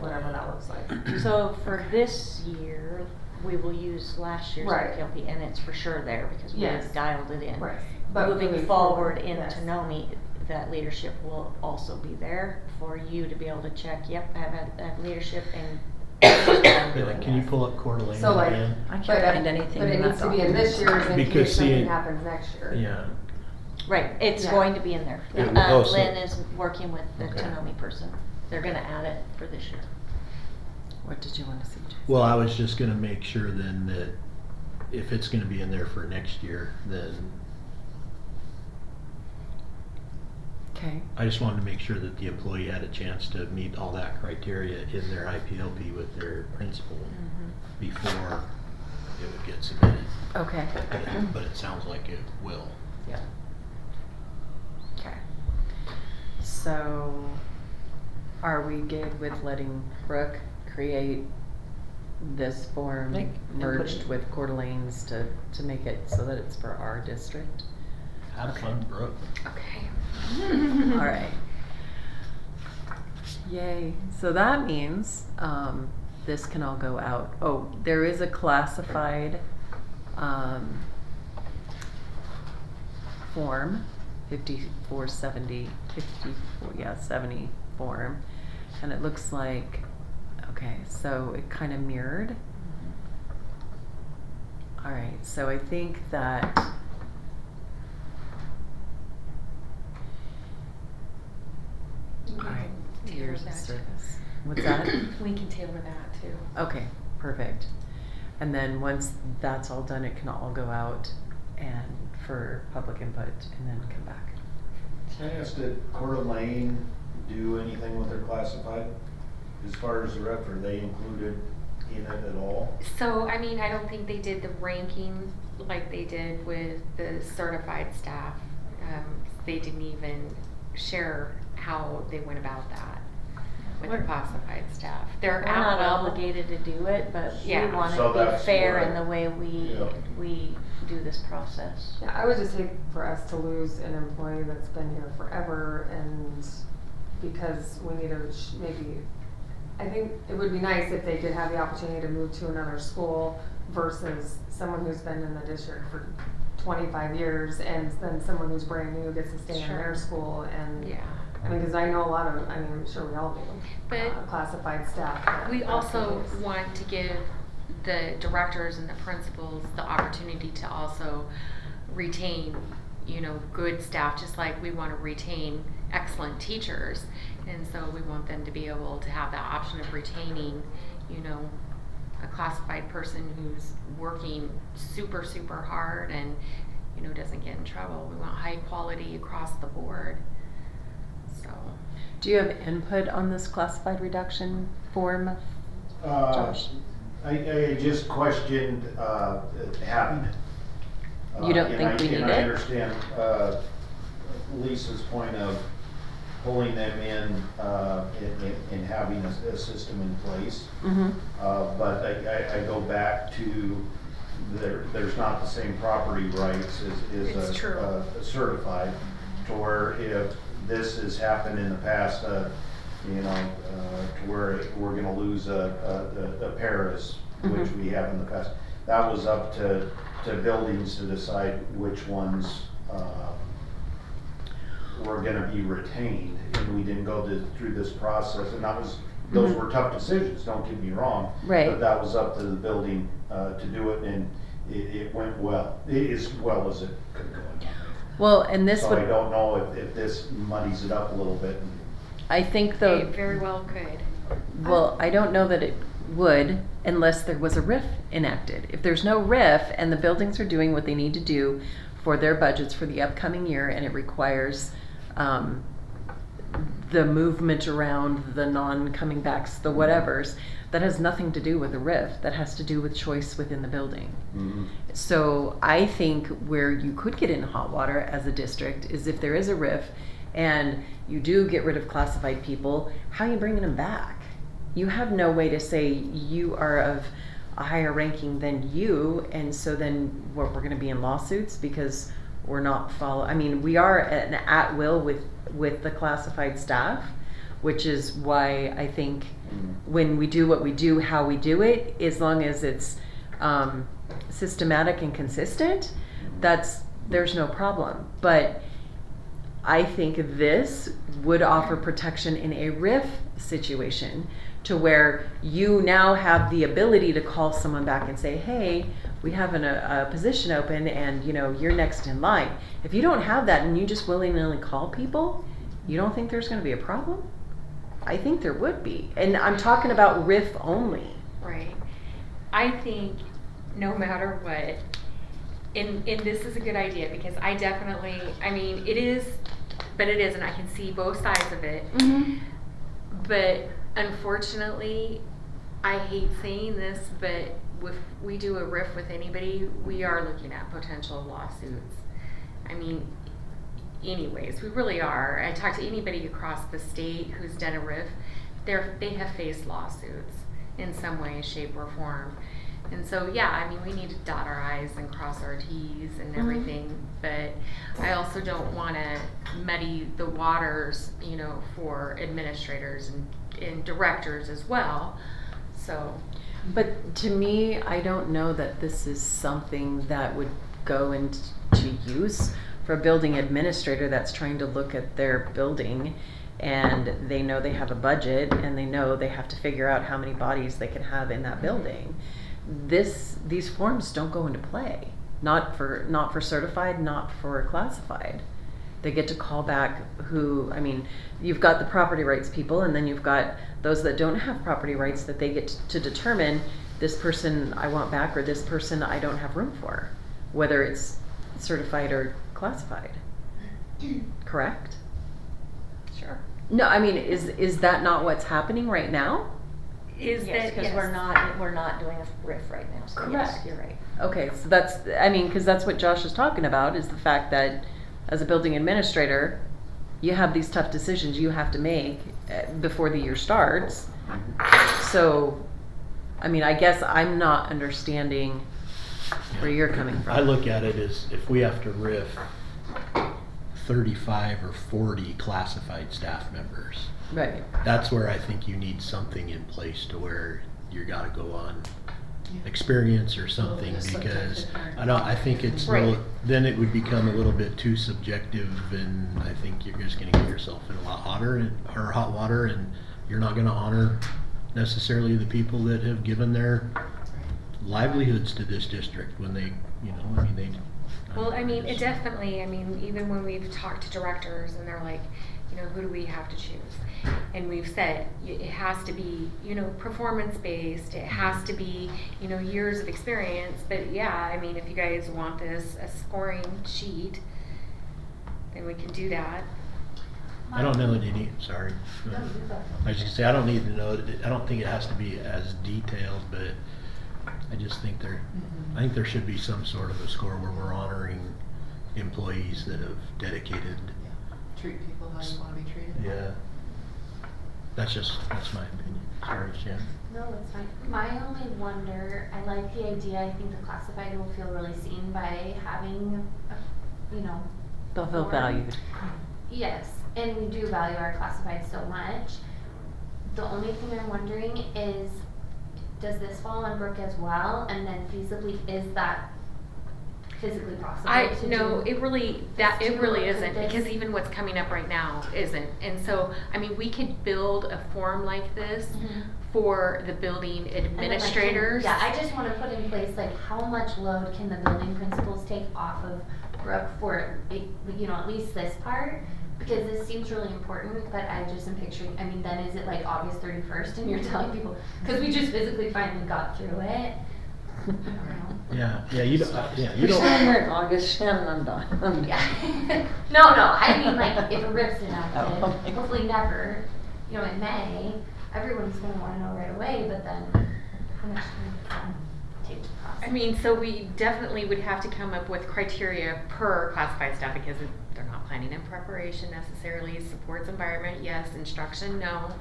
whatever that looks like. So for this year, we will use last year's Right. IPLP, and it's for sure there because we Yes. dialed it in. Right. Moving forward into yes. NOMI, that leadership will also be there for you to be able to check, yep, I have leadership and this is what I'm doing. Can you pull up Coeur d'Alene So, like, again? I can't But, find anything but it in needs that to be in this document. year's in Because case something see, happens next year. Yeah. Right, it's Yeah. going to be in there. Yeah. Oh, so- Lynn is working with the Okay. Tonomi person. They're gonna add it for this year. What did you want to see, Jason? Well, I was just gonna make sure then that if it's gonna be in there for next year, then Okay. I just wanted to make sure that the employee had a chance to meet all that criteria in their IPLP with their principal before it would get submitted. Okay. But it sounds like it will. Yeah. Okay. So, are we good with letting Brooke create this form Like, and put merged it- with Coeur d'Alene's to make it so that it's for our district? Have fun, Brooke. Okay. All right. Yay. So that means this can all go out. Oh, there is a classified form, 5470, 70 form. And it looks like, okay, so it kind of mirrored. All right, so I think that all right, tiers of service. What's that? We can tailor that too. Okay, perfect. And then once that's all done, it can all go out and for public input and then come back. Can I ask, did Coeur d'Alene do anything with their classified? As far as the rep, are they included in it at all? So, I mean, I don't think they did the ranking like they did with the certified staff. They didn't even share how they went about that with the We're- classified staff. They're We're not at will. obligated to do it, but we Yeah. want So to be that's fair what- in the way Yeah. we do this process. Yeah, I would just hate for us to lose an employee that's been here forever and because we need to maybe, I think it would be nice if they did have the opportunity to move to another school versus someone who's been in the district for 25 years and then someone who's brand new gets to stay in Sure. their school and, Yeah. I mean, cause I know a lot of, I mean, I'm sure we all do, But classified staff. that- We that's the also case. want to give the directors and the principals the opportunity to also retain, good staff, just like we want to retain excellent teachers. And so we want them to be able to have that option of retaining, a classified person who's working super, super hard and, doesn't get in trouble. We want high quality across the board. So. Do you have input on this classified reduction form, Josh? I just questioned having it. You don't And think we need And I it? understand Lisa's point of pulling them in and having a system in place. Mm-hmm. But I go back to, there's not the same property rights as It's true. a certified, to where if this has happened in the past, to where we're gonna lose a Paris, which Mhm. we have in the past. That was up to buildings to decide which ones, were gonna be retained, and we didn't go through this process, and those Mhm. were tough decisions, don't get me wrong. Right. But that was up to the building, to do it, and it went well, as well as it could go. Well, and this So I would, don't know if this muddies it up a little bit. I think though, It very well could. well, I don't know that it would unless there was a RIF enacted. If there's no RIF and the buildings are doing what they need to do for their budgets for the upcoming year and it requires the movement around, the non-coming backs, the whatevers, that has nothing to do with a RIF. That has to do with choice within the building. Mhm. So I think where you could get in hot water as a district is if there is a RIF and you do get rid of classified people, how are you bringing them back? You have no way to say you are of a higher ranking than you, and so then we're going to be in lawsuits because we're not we are at will with the classified staff, which is why I think when we do what we do, how we do it, as long as it's systematic and consistent, there's no problem. But I think this would offer protection in a RIF situation, to where you now have the ability to call someone back and say, hey, we have a position open and you're next in line. If you don't have that and you just willingly call people, you don't think there's going to be a problem? I think there would be. And I'm talking about RIF only. Right. I think no matter what, and this is a good idea, because I definitely, it is, but it isn't. I can see both sides of it. Mm-hmm. But unfortunately, I hate saying this, but if we do a RIF with anybody, we are looking at potential lawsuits. Anyways, we really are. I talk to anybody across the state who's done a RIF, they have faced lawsuits in some way, shape, or form. And so, yeah, we need to dot our I's and cross our T's and everything, but I also don't want to muddy the waters, for administrators and directors as well. So. But to me, I don't know that this is something that would go into use for a building administrator that's trying to look at their building, and they know they have a budget and they know they have to figure out how many bodies they can have in that building. These forms don't go into play. Not for certified, not for classified. They get to call back you've got the property rights people, and then you've got those that don't have property rights that they get to determine, this person I want back or this person I don't have room for, whether it's certified or classified. Correct? Sure. No, is that not what's happening right now? Yes, because we're not doing a RIF right now, so yes, Correct. you're right. Okay, so that's, because that's what Josh is talking about, is the fact that as a building administrator, you have these tough decisions you have to make before the year starts. So, I guess I'm not understanding where you're coming from. I look at it as if we have to RIF 35 or 40 classified staff members. Right. That's where I think you need something in place to where you got to go on experience or something, because I think it's then it would become a little bit too subjective, and I think you're just going to get yourself in a lot hot water, and you're not going to honor necessarily the people that have given their livelihoods to this district when they, they. Well, it definitely, even when we've talked to directors and they're like, who do we have to choose? And we've said it has to be, performance-based. It has to be, years of experience. But yeah, if you guys want this, a scoring sheet, then we can do that. I don't know that you need, sorry. I was just gonna say, I don't need to know, I don't think it has to be as detailed, but I just think I think there should be some sort of a score where we're honoring employees that have dedicated. Treat people how you want to be treated. Yeah. That's my opinion. Sorry, Jen. No, that's fine. My only wonder, I like the idea, I think the classified will feel really seen by having, They'll feel valued. Yes, and we do value our classified so much. The only thing I'm wondering is, does this fall on Brooke as well? And then feasibly, is that physically possible to do? It really isn't, because even what's coming up right now isn't. And so, we could build a form like this for the building administrators. I just want to put in place, how much load can the building principals take off of Brooke for, at least this part? Because this seems really important, but I just am picturing, then is it August 31st and you're telling people, because we just physically finally got through it. I don't know. You don't. Here in August, Shannon, I'm done. Yeah. No, if a RIF's enacted, hopefully never, in May, everyone's gonna wanna know right away, but then how much time does it take to process? So we definitely would have to come up with criteria per classified staff, because they're not planning in preparation necessarily. Supports environment, yes. Instruction, no.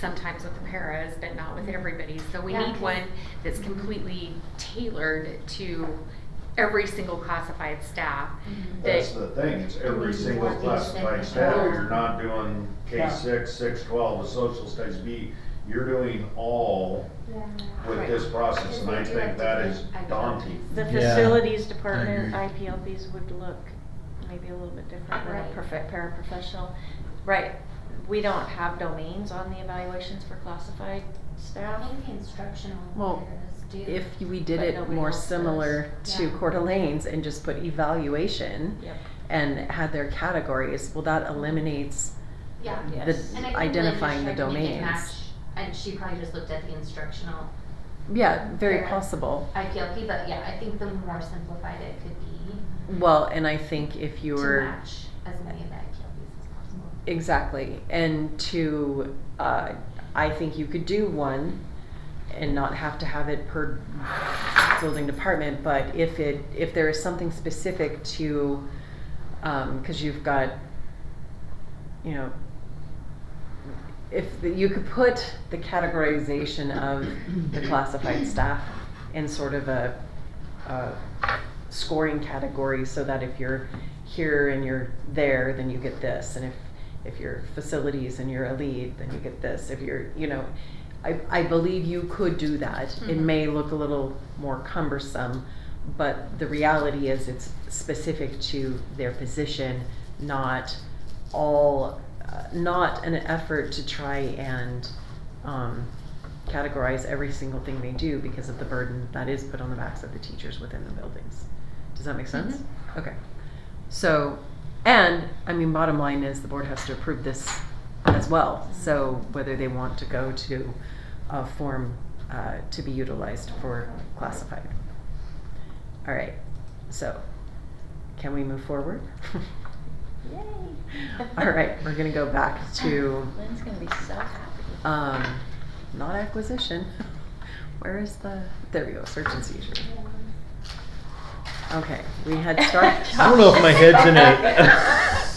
Sometimes with the paras, but not with everybody. So we need one that's completely tailored to every single classified staff. That's the thing, it's every We single want these classified things. staff, you're not doing K-6, 6-12, the social studies B, you're doing all with Right. this process, and I think that is daunting. The Yeah, facilities I department, agree. IPLBs would look maybe a little bit different than a Right. paraprofessional. Right, we don't have domains on the evaluations for classified I staff. think the instructional Well, areas do. If we did But it nobody more else does. similar to Yeah. Coeur d'Alene's and just put evaluation Yep. and had their categories, well, that eliminates Yeah. Yes. the And I think identifying the Lynn just tried to make it domains. match, and she probably just looked at the instructional Yeah, very There. possible. IPLP, but yeah, I think the more simplified it could be Well, and I think if you to were match as many of the IPLPs as possible. exactly, and to, I think you could do one and not have to have it per building department, but if there is something specific to, 'cause you've got, you know, you could put the categorization of the classified staff in sort of a scoring category, so that if you're here and you're there, then you get this, and if you're facilities and you're a lead, then you get this. If you're, you know, I believe you could do that. It Mhm. may look a little more cumbersome, but the reality is it's specific to their position, not all, not an effort to try and categorize every single thing they do because of the burden that is put on the backs of the teachers within the buildings. Does that make sense? Okay. So, and, I mean, bottom line is the board has to approve this as well. So whether they want to go to a form to be utilized for classified. All right, so can we move forward? Yay. All right, we're gonna go back to, Lynn's gonna be so happy. not acquisition. Where is there we go, search and seizure. Okay, we had started. I don't know if my head's in a.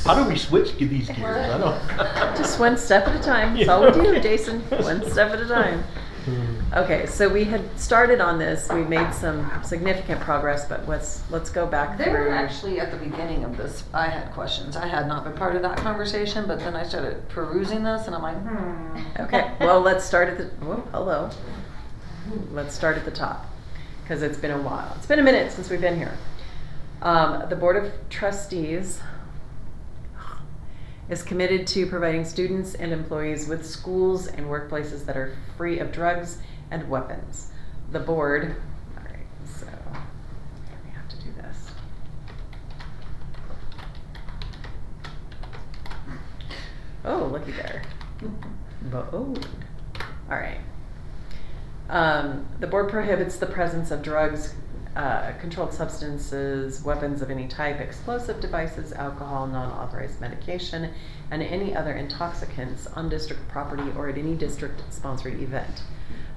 How do we switch these gears? I don't. Just one step at a time. That's all we do, Jason. One step at a time. Hmm. Okay, so we had started on this. We made some significant progress, but let's go back They were through. actually at the beginning of this, I had questions. I had not been part of that conversation, but then I started perusing this and I'm like, Okay, well, let's start at the, whoa, hello. Let's start at the top, because it's been a while. It's been a minute since we've been here. The Board of Trustees is committed to providing students and employees with schools and workplaces that are free of drugs and weapons. The board, all right, so we have to do this. Oh, looky there. Bold. All right. The board prohibits the presence of drugs, controlled substances, weapons of any type, explosive devices, alcohol, non-authorized medication, and any other intoxicants on district property or at any district-sponsored event.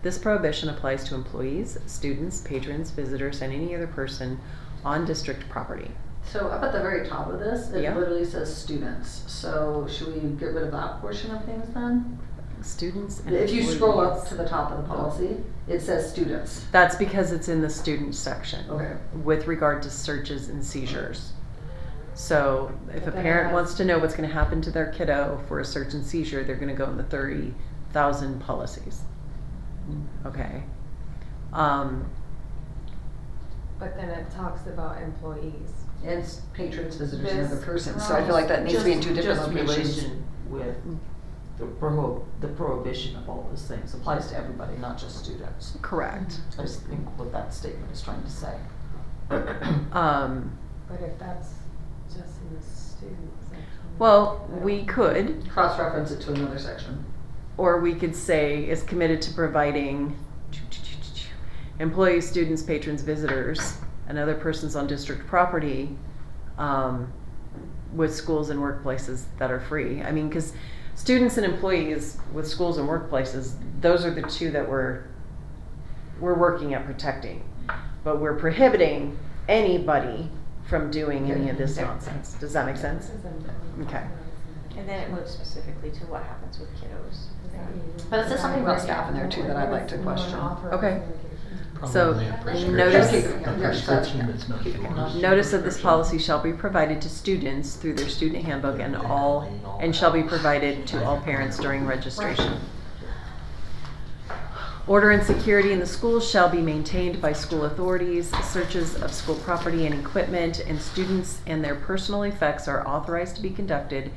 This prohibition applies to employees, students, patrons, visitors, and any other person on district property. so up at the very top of this, it Yeah. literally says students. So should we get rid of that portion of things then? Students and If you scroll up employees. to the top of the policy, it says students. That's because it's in the student section. Okay. With regard to searches and seizures. So if a But then it parent has- wants to know what's gonna happen to their kiddo for a search and seizure, they're gonna go in the 30,000 policies. Okay. But then it talks about employees. And patrons, visitors, and This other persons. So I feel like that needs to be in two different Just locations. relation with the prohibition of all those things applies to everybody, not just students. Correct. I just think what that statement is trying to say. But if that's just in the student section. Well, we could, Cross-reference it to another section. or we could say is committed to providing employees, students, patrons, visitors, and other persons on district property, with schools and workplaces that are free. I mean, cause students and employees with schools and workplaces, those are the two that we're working at protecting. But we're prohibiting anybody from doing any of this nonsense. Does that make sense? Okay. And then it moves specifically to what happens with kiddos. But it says something about staff in there too that I'd like to question. Okay. So, Probably a prescription. notice- A prescription that's not yours. Notice of this policy shall be provided to students through their student handbook and shall be provided to all parents during registration. Order and security in the schools shall be maintained by school authorities. Searches of school property and equipment and students and their personal effects are authorized to be conducted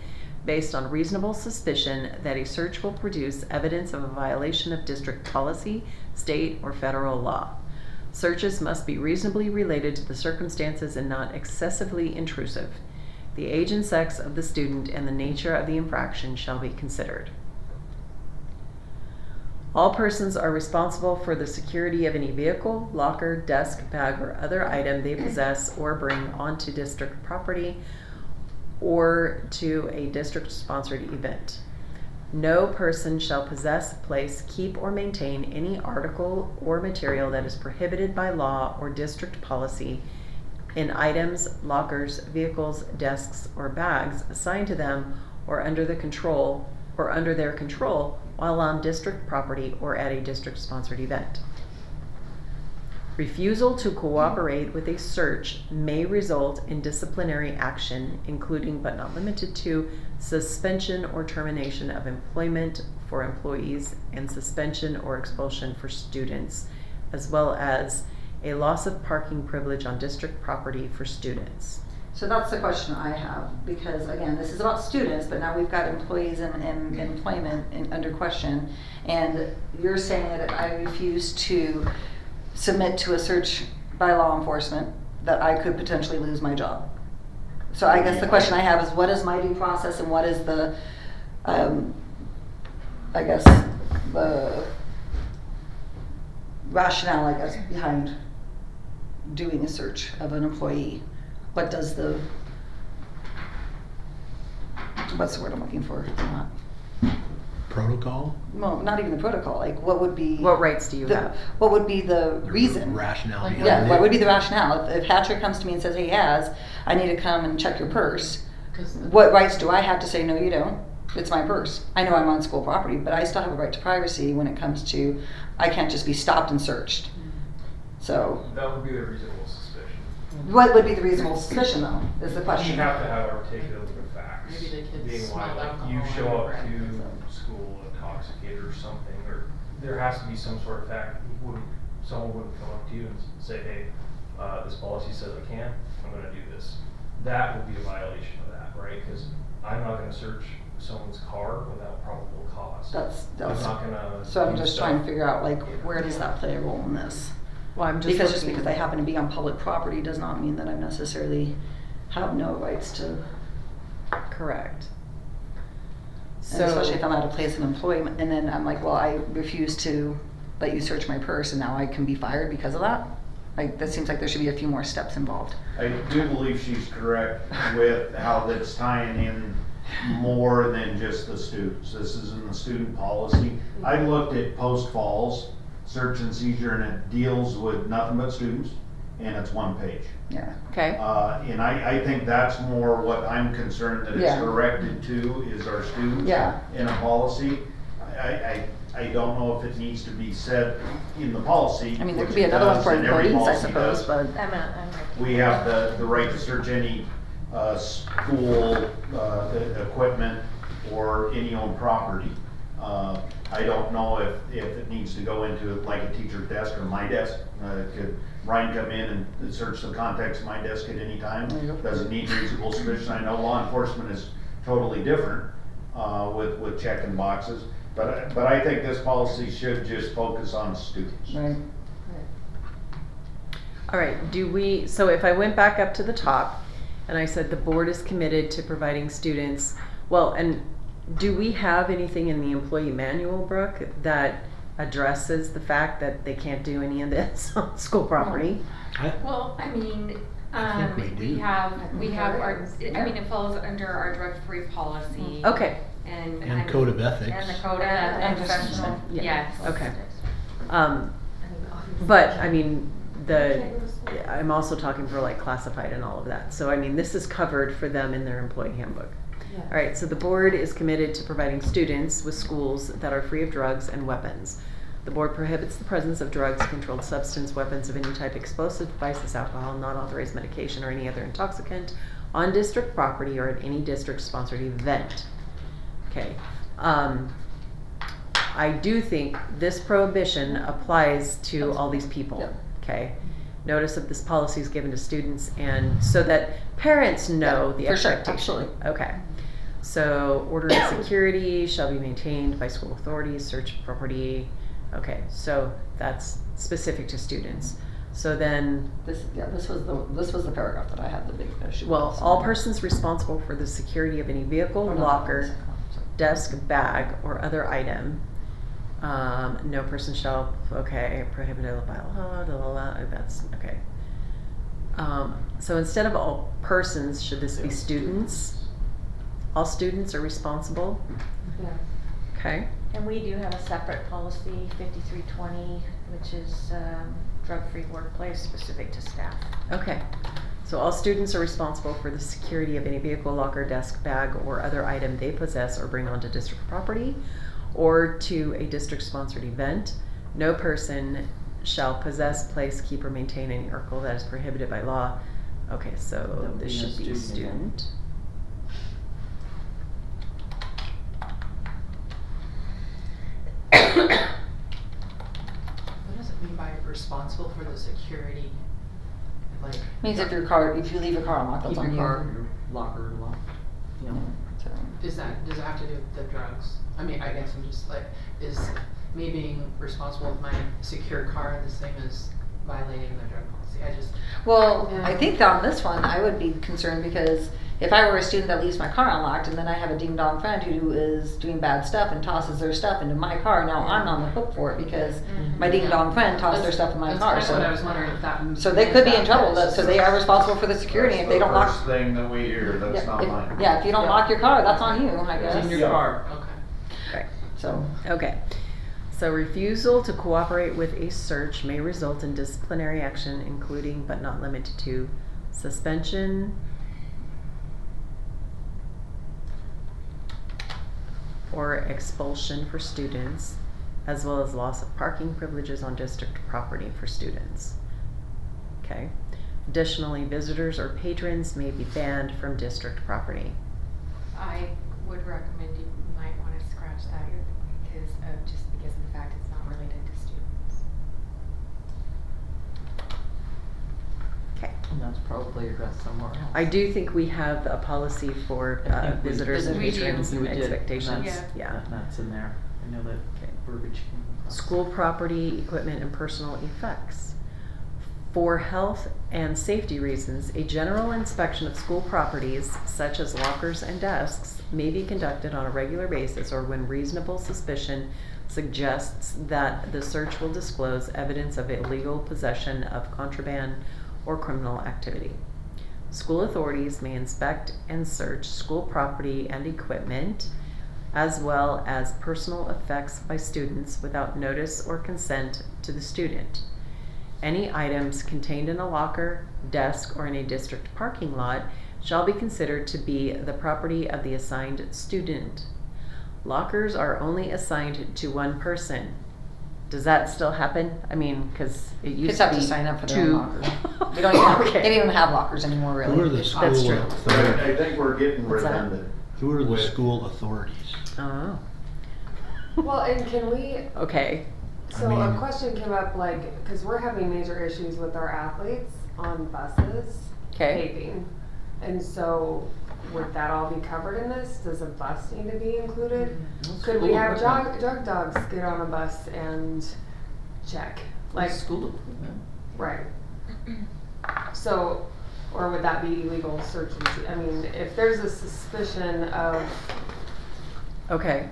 based on reasonable suspicion that a search will produce evidence of a violation of district policy, state, or federal law. Searches must be reasonably related to the circumstances and not excessively intrusive. The age and sex of the student and the nature of the infraction shall be considered. All persons are responsible for the security of any vehicle, locker, desk, bag, or other item they possess or bring onto district property or to a district-sponsored event. No person shall possess, place, keep, or maintain any article or material that is prohibited by law or district policy in items, lockers, vehicles, desks, or bags assigned to them or under their control while on district property or at a district-sponsored event. Refusal to cooperate with a search may result in disciplinary action, including but not limited to suspension or termination of employment for employees and suspension or expulsion for students, as well as a loss of parking privilege on district property for students. So that's the question I have, because again, this is about students, but now we've got employees in employment under question, and you're saying that I refuse to submit to a search by law enforcement, that I could potentially lose my job. So I guess the question I have is, what is my due process and what is the, I guess, the rationale, I guess, behind doing a search of an employee? What does the, what's the word I'm looking for? Protocol? Well, not even the protocol, like what would be? What rights do you have? What would be the reason? Rationale Like, behind Yeah, it. what would be the rationale? If Hatcher comes to me and says, hey, Yaz, I need to come and check your purse, 'Cause the- what rights do I have to say, no, you don't? It's my purse. I know I'm on school property, but I still have a right to privacy when it comes to, I can't just be stopped and searched. So, That would be the reasonable suspicion. what would be the reasonable suspicion though, is the You question. have to have articulable facts. Maybe the kids Being smelled why, like, alcohol you on show your up breath. to school intoxicated or something, or there has to be some sort of fact. Someone wouldn't come up to you and say, hey, this policy says I can, I'm gonna do this. That would be a violation of that, right? Because I'm not gonna search someone's car without probable cause. I'm not gonna. So I'm do just stuff. trying to figure out, like, where does that play a role in this? Well, I'm just Because just looking- because I happen to be on public property does not mean that I necessarily have no rights to, Correct. and especially if I'm out of place of employment, and then I'm like, well, I refuse to let you search my purse, and now I can be fired because of that? Like, that seems like there should be a few more steps involved. I do believe she's correct with how that's tying in more than just the students. This is in the student policy. I looked at Post Falls search and seizure, and it deals with nothing but students, and it's one page. Yeah. Okay, And I think that's more what I'm concerned that it's Yeah. directed to is our students Yeah. in a policy. I don't know if it needs to be said in the policy. I mean, there which could be it another one does, for and every employees, I policy suppose, does. but. We have the right to search any school equipment or any owned property. I don't know if it needs to go into like a teacher's desk or my desk. Could Ryan come in and search the contents of my desk at any time? There you go. Does it need reasonable suspicion? I know law enforcement is totally different with checking boxes. But I think this policy should just focus on students. Right. all right, so if I went back up to the top and I said the board is committed to providing students, well, and do we have anything in the employee manual, Brooke, that addresses the fact that they can't do any of this on school property? Well, I mean, I think we do. we have our, I mean, it falls under our drug-free policy. Okay, And code of ethics. And the code of And ethics. professional. Yes. okay. But, I mean, I'm also talking for like classified and all of that. So, I mean, this is covered for them in their employee handbook. All right, so the board is committed to providing students with schools that are free of drugs and weapons. The board prohibits the presence of drugs, controlled substance, weapons of any type, explosive devices, alcohol, non-authorized medication, or any other intoxicant on district property or at any district-sponsored event. Okay. I do think this prohibition applies to all these people. Yep. Okay. Notice of this policy is given to students and so that parents know Yep, the for sure, expectation. absolutely. Okay. So order and security shall be maintained by school authorities, search property. Okay, so that's specific to students. So then, This was the paragraph that I had the big issue with. well, all persons responsible for the security of any vehicle, Oh, no, locker, sorry. desk, bag, or other item. No person shall, okay, prohibited by law, that's, okay. So instead of all persons, should this be students? All students are responsible, Yeah. okay? And we do have a separate policy, 5320, which is drug-free workplace specific to staff. Okay, so all students are responsible for the security of any vehicle, locker, desk, bag, or other item they possess or bring onto district property or to a district-sponsored event. No person shall possess, place, keep, or maintain any article that is prohibited by law. Okay, so That would this be a should be student again. student. What does it mean by responsible for the security? Like, Means if you leave your car unlocked, that's Keep on your you. car, your locker locked, you know. So, does it have to do with the drugs? I mean, I guess I'm just like, is me being responsible with my secure car the same as violating the drug policy? I just, Well, Yeah. I think on this one, I would be concerned because if I were a student that leaves my car unlocked and then I have a ding dong friend who is doing bad stuff and tosses their stuff into my car, now I'm on the hook for it because my ding dong friend tossed their stuff in my car. That's kind of what I So, was wondering if that. so they could be in trouble. That's So they are responsible for the security. If they don't That's lock, the first thing that we hear, that's yeah, not mine. yeah, if you don't lock your car, that's on you, I It's in guess. your Yeah. car, okay. Right. So, Okay, so refusal to cooperate with a search may result in disciplinary action, including but not limited to suspension or expulsion for students, as well as loss of parking privileges on district property for students. Okay. Additionally, visitors or patrons may be banned from district property. I would recommend you might wanna scratch that just because of the fact it's not related to students. Okay. And that's probably addressed somewhere else. I do think we have a policy for I think we- visitors and We do. patrons and We did, and expectations. that's- Yeah. That's in there. I know that Okay. verbiage came across. School property, equipment, and personal effects. For health and safety reasons, a general inspection of school properties, such as lockers and desks, may be conducted on a regular basis or when reasonable suspicion suggests that the search will disclose evidence of illegal possession of contraband or criminal activity. School authorities may inspect and search school property and equipment, as well as personal effects by students without notice or consent to the student. Any items contained in a locker, desk, or in a district parking lot shall be considered to be the property of the assigned student. Lockers are only assigned to one person. Does that still happen? I mean, because it used kids to have be to sign up for their two. own locker. We don't even have, Okay. they don't even have lockers anymore, really. Who are the school That's true. I authorities? think we're getting What's that? redundant. Who are the with- school authorities? Oh, Well, and can we, okay. so I a mean- question came up, like, cause we're having major issues with our athletes on buses. Okay. Vaping. And so, would that all be covered in this? Does a bus need to be included? Could we School have equipment. drug dogs get on a bus and check? Like, School equipment. right. So, or would that be illegal search and see? I mean, if there's a suspicion of, Okay.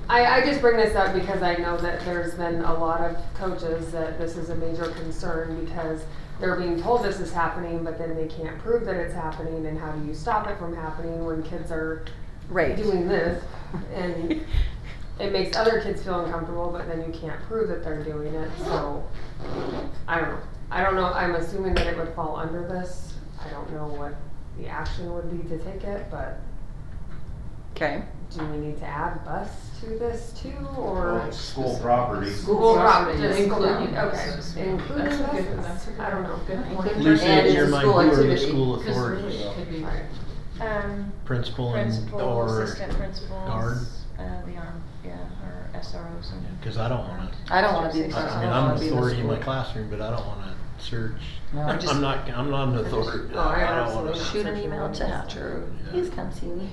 I just bring this up because I know that there's been a lot of coaches that this is a major concern because they're being told this is happening, but then they can't prove that it's happening, and how do you stop it from happening when kids are Right. doing this? And it makes other kids feel uncomfortable, but then you can't prove that they're doing it, so, I don't know. I don't know, I'm assuming that it would fall under this. I don't know what the action would be to take it, but Okay. Do we need to add bus to this too, or? Well, school property. School property, Just just school including property, buses, okay. maybe. Including That's a good- buses? that's a good- I don't know. good point. Lucy, And in it's your a mind, school who are the activity. school Because really, authorities? it could be. Principal and, Principal, or assistant principals. guard? The arm, yeah, or SROs and. Because I don't wanna, I don't wanna be the I person. mean, I'm an authority in my classroom, but I don't wanna search. No, I just- I'm not an authority. Oh, I I don't wanna. absolutely- Shoot an email to Hatcher. Yeah. Please come see me.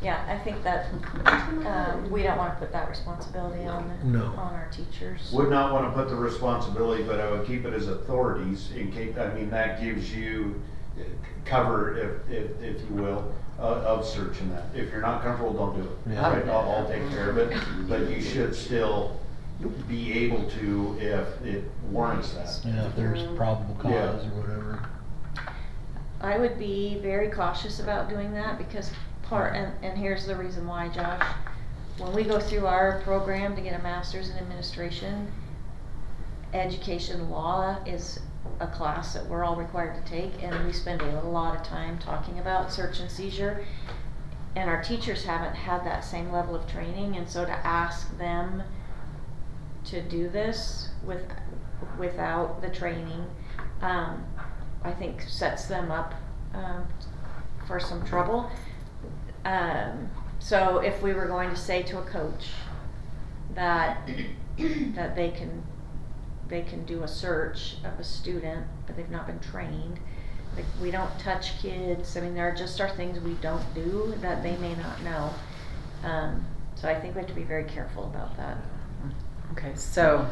Yeah, I think that, we don't wanna put that responsibility on, No. on our teachers. Would not wanna put the responsibility, but I would keep it as authorities in case, I mean, that gives you cover, if you will, of searching that. If you're not comfortable, don't do it. Yeah. Right, I'll take care of it, but you should still be able to if it warrants that. Yeah, if there's probable Yeah. cause or whatever. I would be very cautious about doing that because and here's the reason why, Josh. When we go through our program to get a master's in administration, education law is a class that we're all required to take, and we spend a lot of time talking about search and seizure. And our teachers haven't had that same level of training, and so to ask them to do this without the training, I think sets them up for some trouble. So if we were going to say to a coach that they can do a search of a student, but they've not been trained, like we don't touch kids. I mean, there are things we don't do that they may not know. So I think we have to be very careful about that. Okay, so,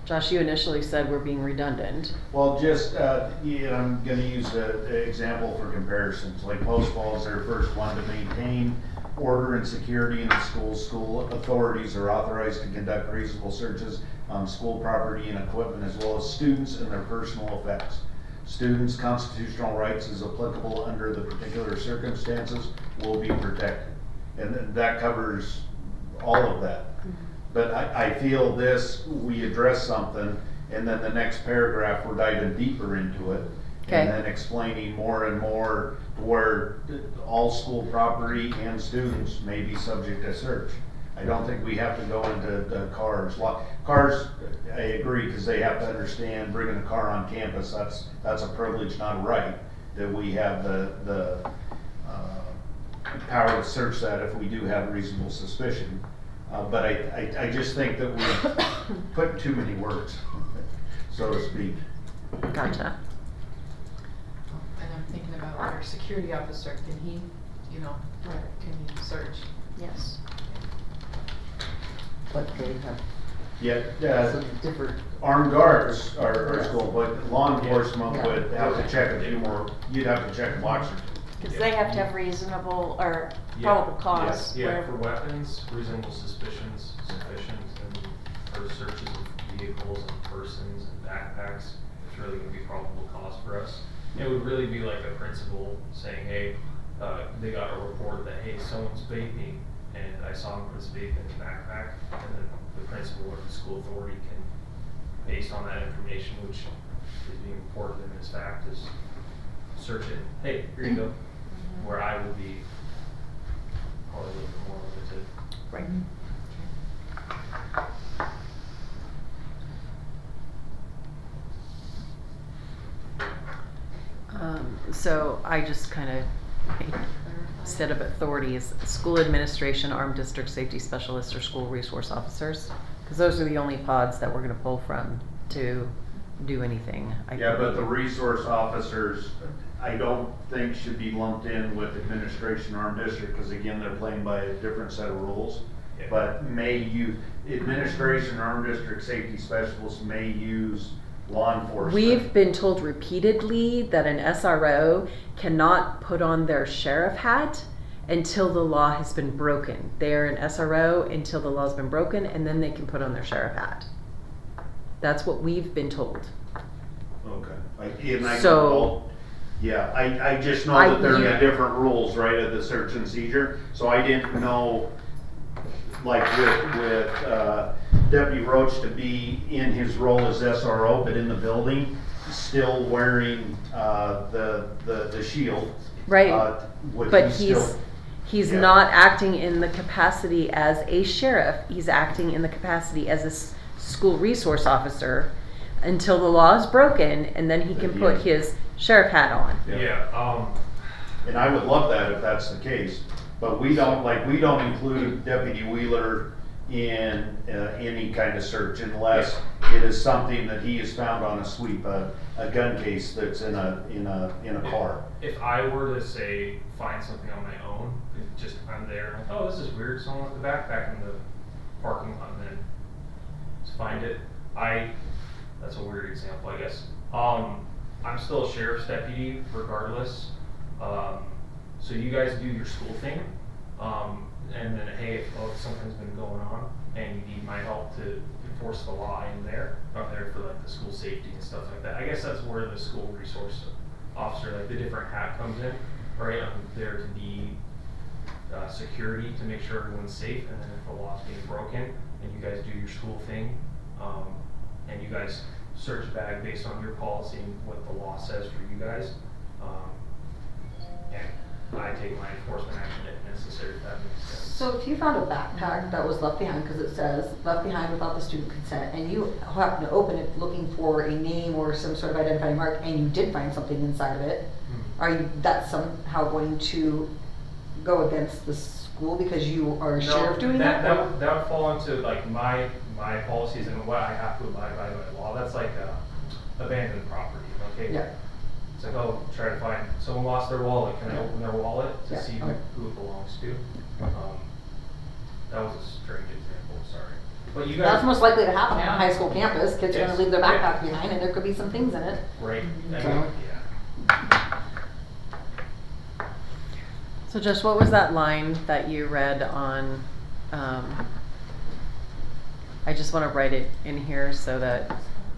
Josh, you initially said we're being redundant. Well, just, yeah, I'm gonna use an example for comparisons, like Post Falls, their first one to maintain order and security in the schools. School authorities are authorized to conduct reasonable searches on school property and equipment as well as students and their personal effects. Students' constitutional rights as applicable under the particular circumstances will be protected. And that covers all of that. But I feel this, we address something, and then the next paragraph, we're diving deeper into it. Okay. And then explaining more and more where all school property and students may be subject to search. I don't think we have to go into the cars. Cars, I agree, because they have to understand bringing a car on campus, that's a privilege, not a right. That we have the power to search that if we do have reasonable suspicion. But I just think that we put too many words, so to speak. Gotcha. And I'm thinking about our security officer, can he, can he search? Yes. But they have Yeah, some different. armed guards are Yes. school, but law enforcement Yeah. would have to check a few more, you'd have to check a box or two. Because they have to have reasonable or Yeah, probable cause. Yeah, where- for weapons, reasonable suspicions sufficient, and for searches of vehicles and persons and backpacks, it's really gonna be probable cause for us. It would really be like a principal saying, hey, they got a report that, hey, someone's vaping, and I saw him put his vape in his backpack, and then the principal or the school authority can, based on that information, which is being reported in this fact, is search it, hey, here you go. Where I would be probably a little bit more limited. Right. So I just kind of, instead of authorities, school administration, armed district safety specialists, or school resource officers, because those are the only pods that we're going to pull from to do anything. Yeah, but the resource officers, I don't think should be lumped in with administration armed district, because again, they're playing by a different set of rules. Yeah. But administration armed district safety specialists may use law enforcement. We've been told repeatedly that an SRO cannot put on their sheriff hat until the law has been broken. They're an SRO until the law's been broken, and then they can put on their sheriff hat. That's what we've been told. Okay. And I So- don't know. Yeah, I just know that there are different rules, right, of the search and seizure, so I didn't know, like with Deputy Roach to be in his role as SRO, but in the building, still wearing the shield. Right. Would But he still? He's Yeah. not acting in the capacity as a sheriff. He's acting in the capacity as a school resource officer until the law is broken, and then he can put his sheriff hat on. Yeah. And I would love that if that's the case, but we don't include Deputy Wheeler in any kind of search unless it is something that he has found on a sweep, a gun case that's in a car. If I were to say, find something on my own, I'm there, like, oh, this is weird, someone left the backpack in the parking lot, and then just find it. That's a weird example, I guess. I'm still a sheriff's deputy regardless. So you guys do your school thing, and then hey, if something's been going on and you need my help to enforce the law in there, I'm there for like the school safety and stuff like that. I guess that's where the school resource officer, like the different hat comes in, right? I'm there to be security to make sure everyone's safe, and then if the law's being broken, and you guys do your school thing, and you guys search a bag based on your policy and what the law says for you guys, and I take my enforcement action if necessary, if that makes sense. So if you found a backpack that was left behind, because it says left behind without the student consent, and you happen to open it looking for a name or some sort of identifying mark, and you did find something inside of it, are you, that's somehow going to go against the school because you are a sheriff doing that? That would fall into like my policies and what I have to abide by law. That's like abandoned property, okay? Yeah. It's like, oh, try to find, someone lost their wallet, can I open their wallet to Yeah, see okay. who it belongs to? That was a strange example, sorry. But you guys. That's most likely to happen on a high school campus. Kids are Yes. gonna leave their Yeah. backpack behind, and there could be some things in it. Right, I mean, So- yeah. So Josh, what was that line that you read on, I just wanna write it in here so that,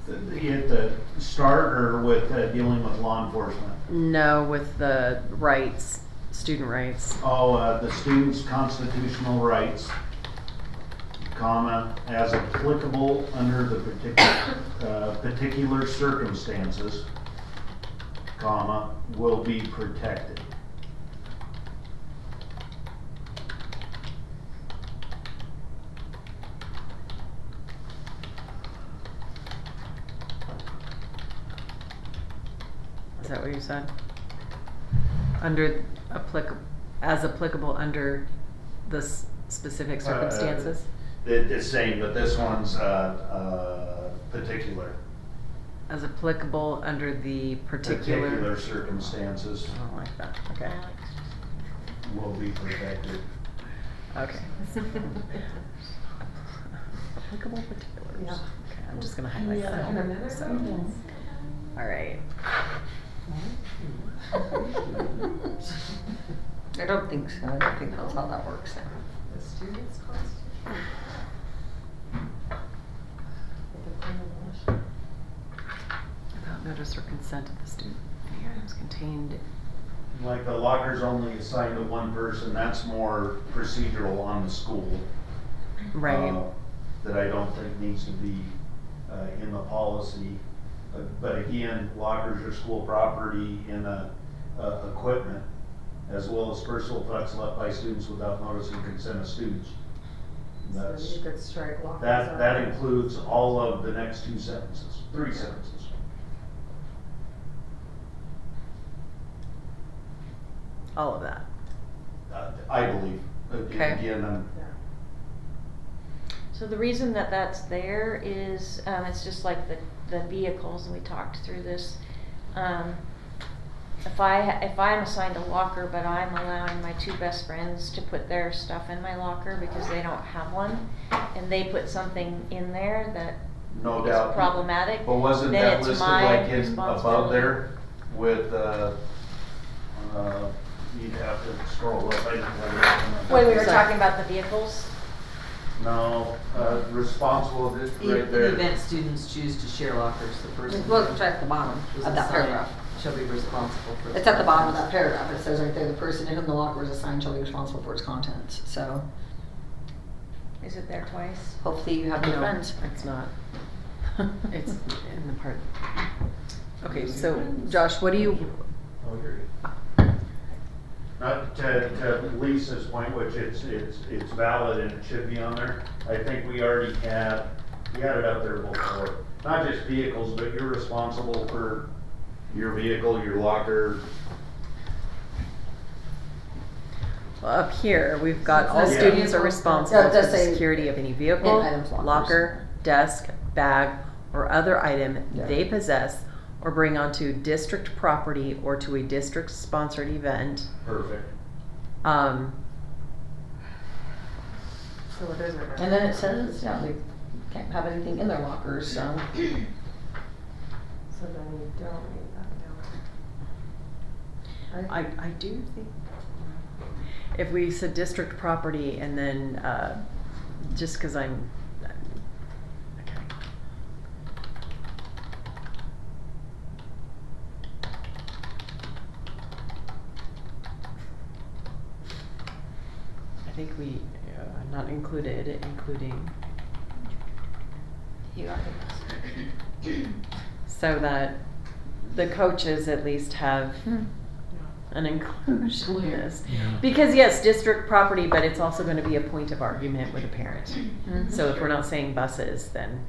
At the start or with dealing with law enforcement? no, with the rights, student rights. Oh, the student's constitutional rights, comma, as applicable under the particular circumstances, comma, will be protected. Is that what you said? Under as applicable under the specific circumstances? It's same, but this one's particular. As applicable under the Particular circumstances I don't like that, okay. will be protected. Okay. Applicable particulars. Yeah. Okay, I'm just gonna highlight that. So, all right. I don't think so. I don't think that's how that works. The student's cost? Without notice or consent of the student, any items contained. Like the locker's only assigned to one person, that's more procedural on the school. Right. That I don't think needs to be in the policy. But again, lockers are school property in equipment, as well as personal effects left by students without notice and consent of students. So you could strike lockers out. That includes all of the next three sentences. All of that. I believe. Okay. Again, Yeah. So the reason that that's there is, it's just like the vehicles, and we talked through this. If I'm assigned a locker, but I'm allowing my two best friends to put their stuff in my locker because they don't have one, and they put something in there that no is doubt. problematic, But wasn't then that it's listed my like in above responsibility. there with, you'd have to scroll up, I didn't have it. When we were Sorry. talking about the vehicles, No, responsible, just right In the there. event students choose to share lockers, the person Look, it's right at the bottom who's of that assigned paragraph. shall be responsible for. It's at the bottom of that paragraph. It says right there, the person to whom the locker is assigned shall be responsible for its contents. So is it there twice? hopefully you have new No, friends. it's not. It's in the part. Okay, so Josh, what do you, Oh, you're good. To Lisa's point, which it's valid and it should be on there, I think we already had it up there before. Not just vehicles, but you're responsible for your vehicle, your locker. Well, up here, we've got all Yeah. students are responsible Yeah, it for does the say security of any vehicle, in items, lockers. locker, desk, bag, or other item Yeah. they possess or bring onto district property or to a district-sponsored event. Perfect. So it is. And then it says, yeah, they can't have anything in their lockers, so. So then you don't need that, I do think, if we said district property and then, just cause I'm, okay. I think we, not included, including, You got it. so that the coaches at least have Hmm. an inclusion in this. Yeah. Because yes, district property, but it's also gonna be a point of argument with a parent. Mhm. So if we're not saying buses, then,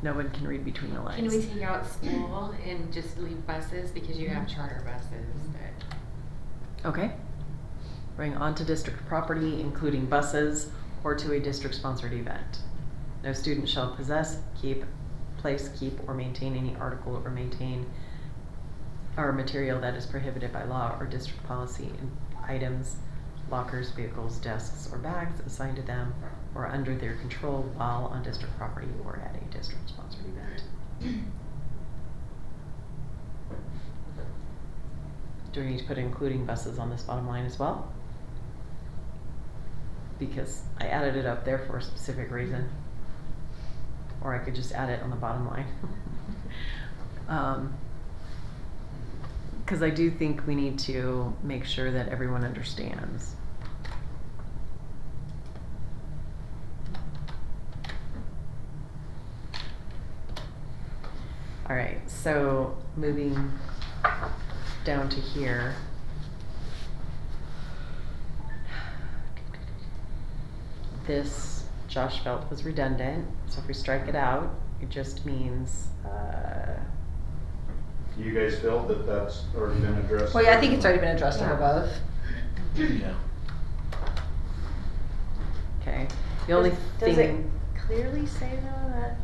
no one can read between the lines. Can we take out school and just leave buses, because you have charter buses that. Okay. Bring onto district property, including buses, or to a district-sponsored event. No student shall possess, keep, or maintain any article or material that is prohibited by law or district policy in items, lockers, vehicles, desks, or bags assigned to them or under their control while on district property or at a district-sponsored event. Do we need to put including buses on this bottom line as well? Because I added it up there for a specific reason. Or I could just add it on the bottom line. Cause I do think we need to make sure that everyone understands. Alright, so moving down to here. This Josh felt was redundant, so if we strike it out, it just means, You guys feel that that's already been addressed? Well, yeah, I think it's already been addressed up above. Yeah. okay. The only Does it thing, clearly say though that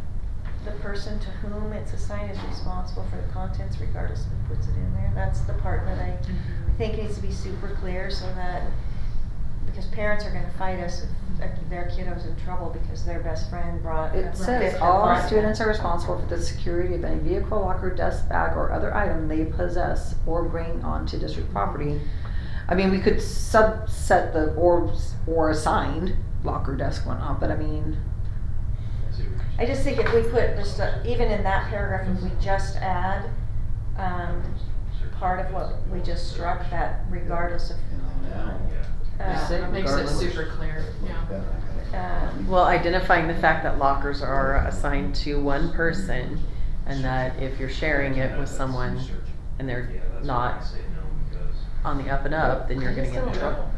the person to whom it's assigned is responsible for the contents regardless of who puts it in there? That's the part that I think needs to be super clear so that, because parents are gonna fight us if their kiddo's in trouble because their best friend brought a It says fifth all of students are responsible for the security of any vehicle, locker, desk, bag, or other item they possess or bring onto district property. I mean, we could subset the or assigned locker, desk, whatnot, but I mean, I just think if we put just, even in that paragraph, if we just add, part of what we just struck, that regardless of, Say That makes it regardless. super clear, yeah. well, identifying the fact that lockers are assigned to one person and that if you're sharing it with someone and they're not on the up and up, then you're gonna get in trouble.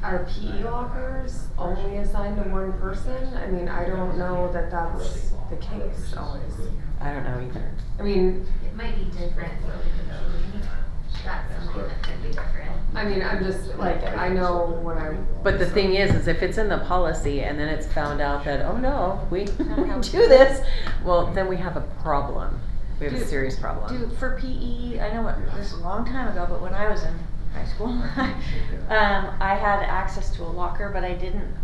Are PE lockers only assigned to one person? I mean, I don't know that that's the case always. I don't know either. I mean, It might be different. That's something that could be different. I mean, I'm just like, I know when I. But the thing is if it's in the policy and then it's found out that, oh no, we do this, well, then we have a problem. We have a Dude, serious problem. Dude, for PE, I know this is a long time ago, but when I was in high school, I had access to a locker, but I didn't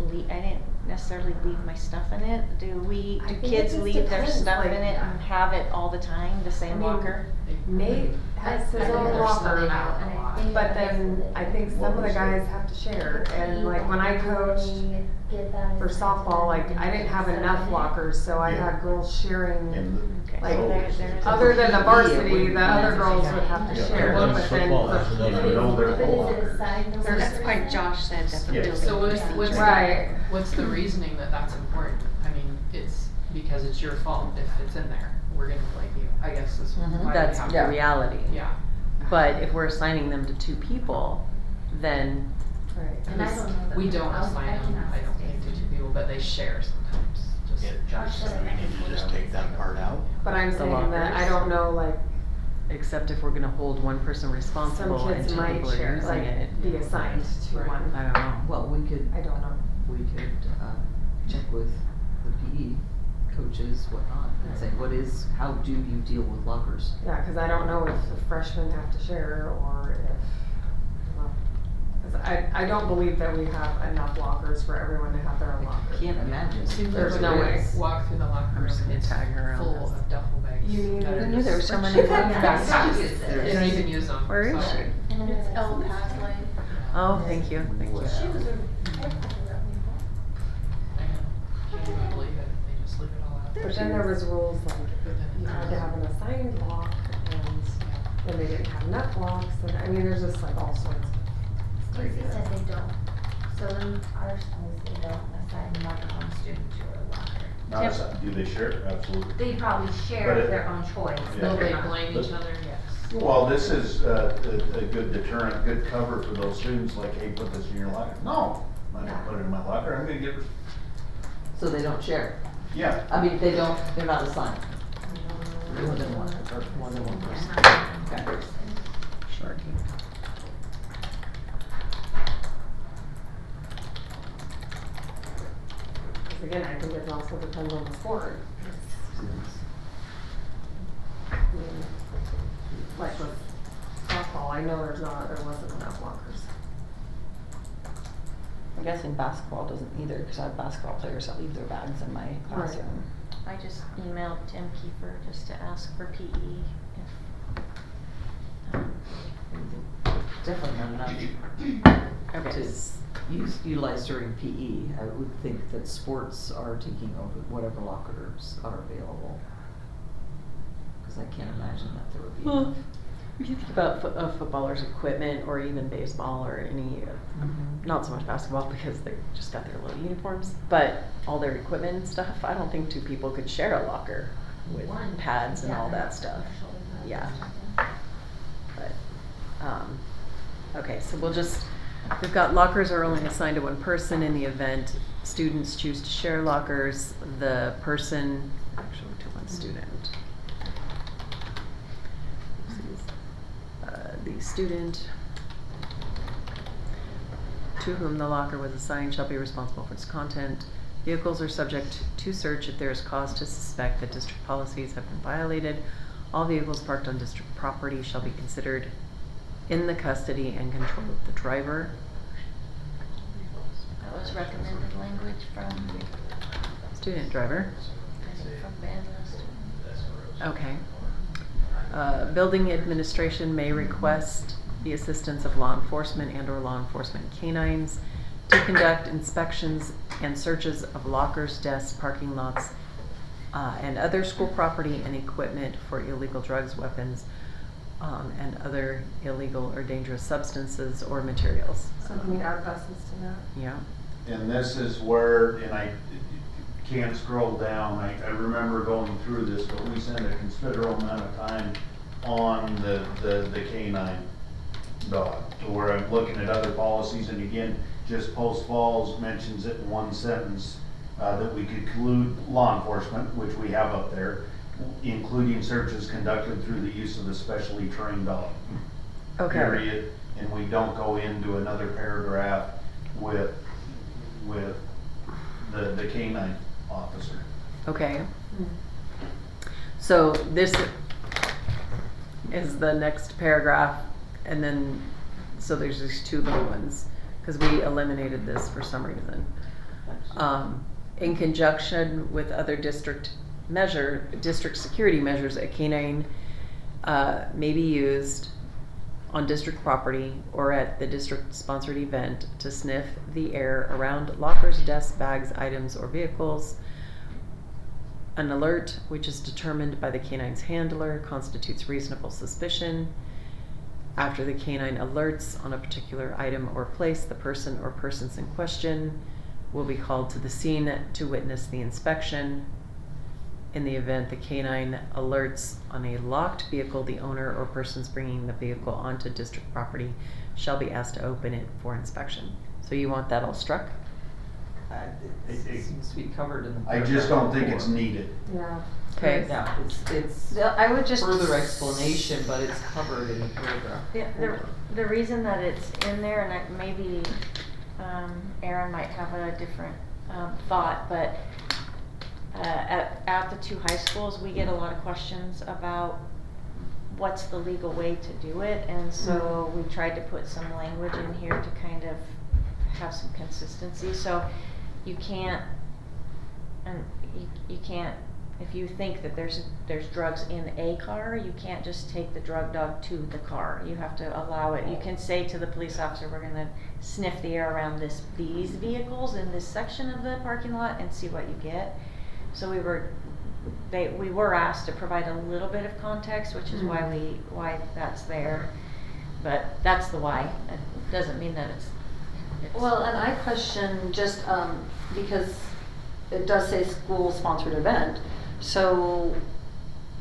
necessarily leave my stuff in it. I Do think it kids just leave their depends, stuff like- in it and have it all the time, the same mean, locker? Nate has his I think own there's locker, something out, and I think but that then makes it I think some of the guys have to share. And like when I coached for softball, like I didn't have enough lockers, so I had girls sharing. Like, other than the varsity, the other girls would have to Yeah. share, Well, but then football for has another- I know they're full. That's why Josh said that the Yeah. building. So what's procedure. Right. what's the reasoning that that's important? I mean, it's because it's your fault if it's in there. We're gonna blame you, I guess is Mhm. why we That's have the to- reality. Yeah. But if we're assigning them to two people, then Right. And I don't know that. We don't I assign them, cannot I don't think, to stay. two people, but they share sometimes, just. Yeah, Josh, so we need to just take that part out. But I'm The saying that, I lockers. don't know, like, except if we're gonna hold one person some responsible and kids two might people are share, using like, it. be assigned to Right. one. I don't know. Well, we could, I don't know. check with the PE coaches, whatnot, and say, how do you deal with lockers? Yeah, cause I don't know if the freshmen have to share or if, well, cause I don't believe that we have enough lockers for everyone to have their own locker. Can't imagine. There's no way. Walk through the locker I'm room just and gonna it's tag her around full this. of duffel bags. You mean- that are I knew just- there were so many bags. They don't even use them. Where is so- she? And then it's El Paso. Oh, thank you, thank you. Shoes are. I know. Can't even believe it, they just leave it all out. But then there was rules like, But then you had to have an assigned lock and then they didn't have enough locks and, I mean, there's just like all sorts of Casey craziness. said they don't. So in our schools, they don't assign one student to a locker. Not as, do they share? Absolutely. They probably But share it- their own choice. Yeah. but Will they're they not- blame each other? Yes. Well, this is a good deterrent, good cover for those students, like, hey, put this in your locker. No, I'm not gonna put it in my locker, I'm gonna get, So they don't share. yeah. I mean, they're not assigned. More than one, or more than one person. Okay. Sharky. Cause again, I think it also depends on the sport. I mean, like with softball, I know there wasn't enough lockers. I'm guessing basketball doesn't either, cause I have basketball players that leave their bags in my classroom. I just emailed Tim Kiefer just to ask for PE if, Definitely not enough Okay, to utilize during PE. I would think that sports are taking over whatever lockers are available. Cause I can't imagine that there would be Well, enough. if you think about footballers' equipment or even baseball or any, not so much basketball because they just got their little uniforms, but all their equipment and stuff, I don't think two people could share a locker with One. pads and Yeah, all they're that not stuff. commercial, they're Yeah. just- But, okay, so we've got lockers are only assigned to one person in the event students choose to share lockers, the person, actually to one student. The student to whom the locker was assigned shall be responsible for its content. Vehicles are subject to search if there is cause to suspect that district policies have been violated. All vehicles parked on district property shall be considered in the custody and control of the driver. that was recommended language from, Student driver. I think from Ben last time. Okay. Building administration may request the assistance of law enforcement and/or law enforcement canines to conduct inspections and searches of lockers, desks, parking lots, and other school property and equipment for illegal drugs, weapons, and other illegal or dangerous substances or materials. So can we add buses to that? Yeah. And this is where, and I can't scroll down, I remember going through this, but we spent a considerable amount of time on the canine dog. To where I'm looking at other policies, and again, just Post Falls mentions it in one sentence, that we could include law enforcement, which we have up there, including searches conducted through the use of a specially trained dog. Okay. Period, and we don't go into another paragraph with the canine officer. Okay. So this is the next paragraph, and then, so there's these two little ones, because we eliminated this for some reason. In conjunction with other district security measures, a canine may be used on district property or at the district-sponsored event to sniff the air around lockers, desks, bags, items, or vehicles. An alert, which is determined by the canine's handler, constitutes reasonable suspicion. After the canine alerts on a particular item or place, the person or persons in question will be called to the scene to witness the inspection. In the event the canine alerts on a locked vehicle, the owner or persons bringing the vehicle onto district property shall be asked to open it for inspection. So you want that all struck? It seems to be covered in the. I just don't think paragraph it's before. needed. Yeah. Okay. Yeah, it's I would just. further explanation, but it's covered in the paragraph. Yeah, the reason that it's in there, and maybe Aaron might have a different thought, but at the two high schools, we get a lot of questions about what's the legal way to do it, and so we tried to put some language in here to kind of have some consistency. So you can't, and you can't, if you think that there's drugs in a car, you can't just take the drug dog to the car. You have to allow it. You can say to the police officer, we're gonna sniff the air around these vehicles in this section of the parking lot and see what you get. So we were asked to provide a little bit of context, which is why that's there. But that's the why. It doesn't mean that it's Well, and I question just, because it does say school-sponsored event, so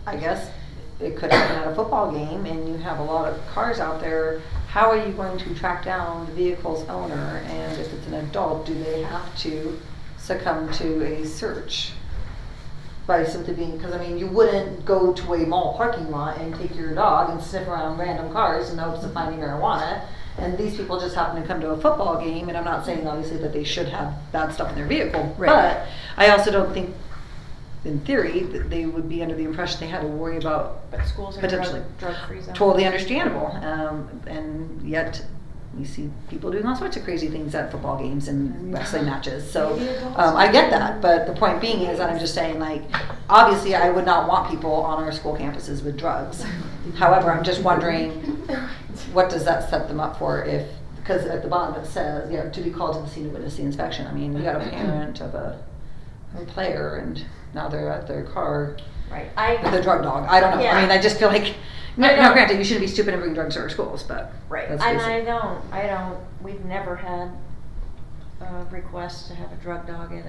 I guess it could happen at a football game and you have a lot of cars out there. How are you going to track down the vehicle's owner? And if it's an adult, do they have to succumb to a search? By simply being, because I mean, you wouldn't go to a mall parking lot and take your dog and sniff around random cars in hopes of finding marijuana. And these people just happen to come to a football game, and I'm not saying obviously that they should have bad stuff in their vehicle, Right. but I also don't think, in theory, that they would be under the impression they had to worry about. but schools are Potentially. drug-free zones. Totally understandable, and yet we see people doing all sorts of crazy things at football games and wrestling matches. So I get that, but the point being is that I'm just saying, like, obviously I would not want people on our school campuses with drugs. However, I'm just wondering, what does that set them up for if, because at the bottom it says, you know, to be called to the scene to witness the inspection. I mean, you got a parent of a player and now they're at their car Right. with a drug dog. I don't know. Yeah. I mean, I just feel like, I now don't- granted, you shouldn't be stupid and bring drugs to our schools, but. Right, that's and basic. I don't, we've never had a request to have a drug dog at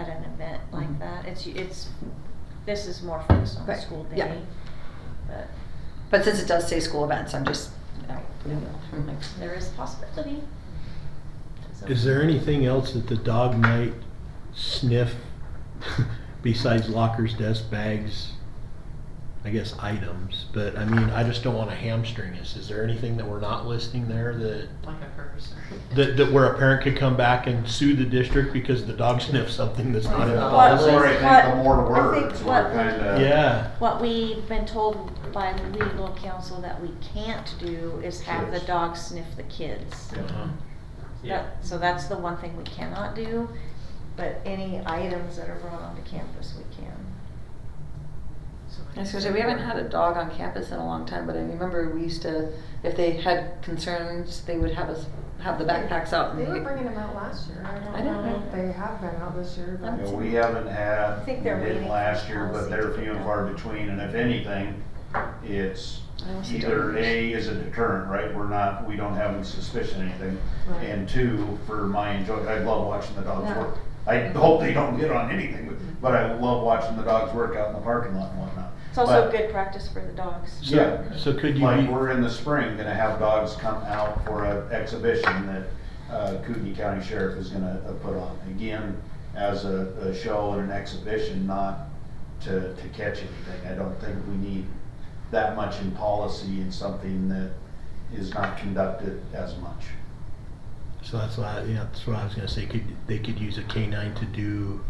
an event like Mhm. that. This is more focused on the Right, school yeah. day, but But since it does say school events, I'm just, you know, putting it out. Like, there is a possibility. So- Is there anything else that the dog might sniff besides lockers, desk, bags? I guess items, but I mean, I just don't want to hamstring us. Is there anything that we're not listing there that Like a purse or. that where a parent could come back and sue the district because the dog sniffed something that's not in the Well, policy? That's where I think the more I words, think we're what- kinda. Yeah. What we've been told by legal counsel that we can't do is have the Kids. dog sniff the kids. Uh-huh. Yeah. So that's the one thing we cannot do, but any items that are brought onto campus, we can. I was gonna say, we haven't had a dog on campus in a long time, but I remember we used to, if they had concerns, they would have us have the backpacks out. They And were bringing them out last year. I I don't didn't know know. if they have been out this year, but. You know, we haven't had, I think we they're didn't waiting last for year, but policy they're to few and get far done. between, and if anything, it's I also either don't- A, is a deterrent, right? We don't have any suspicion of anything, Right. and two, for my enjoyment, I love watching the dogs Yeah. work. I hope they don't get on anything, but I love watching the dogs work out in the parking lot and whatnot. It's also But- good practice for the dogs. So, Yeah. so could you Like, be, we're in the spring gonna have dogs come out for an exhibition that, Kootenai County Sheriff is gonna put on. Again, as a show and an exhibition, not to catch anything. I don't think we need that much in policy in something that is not conducted as much. so that's what I was gonna say. They could use a canine to do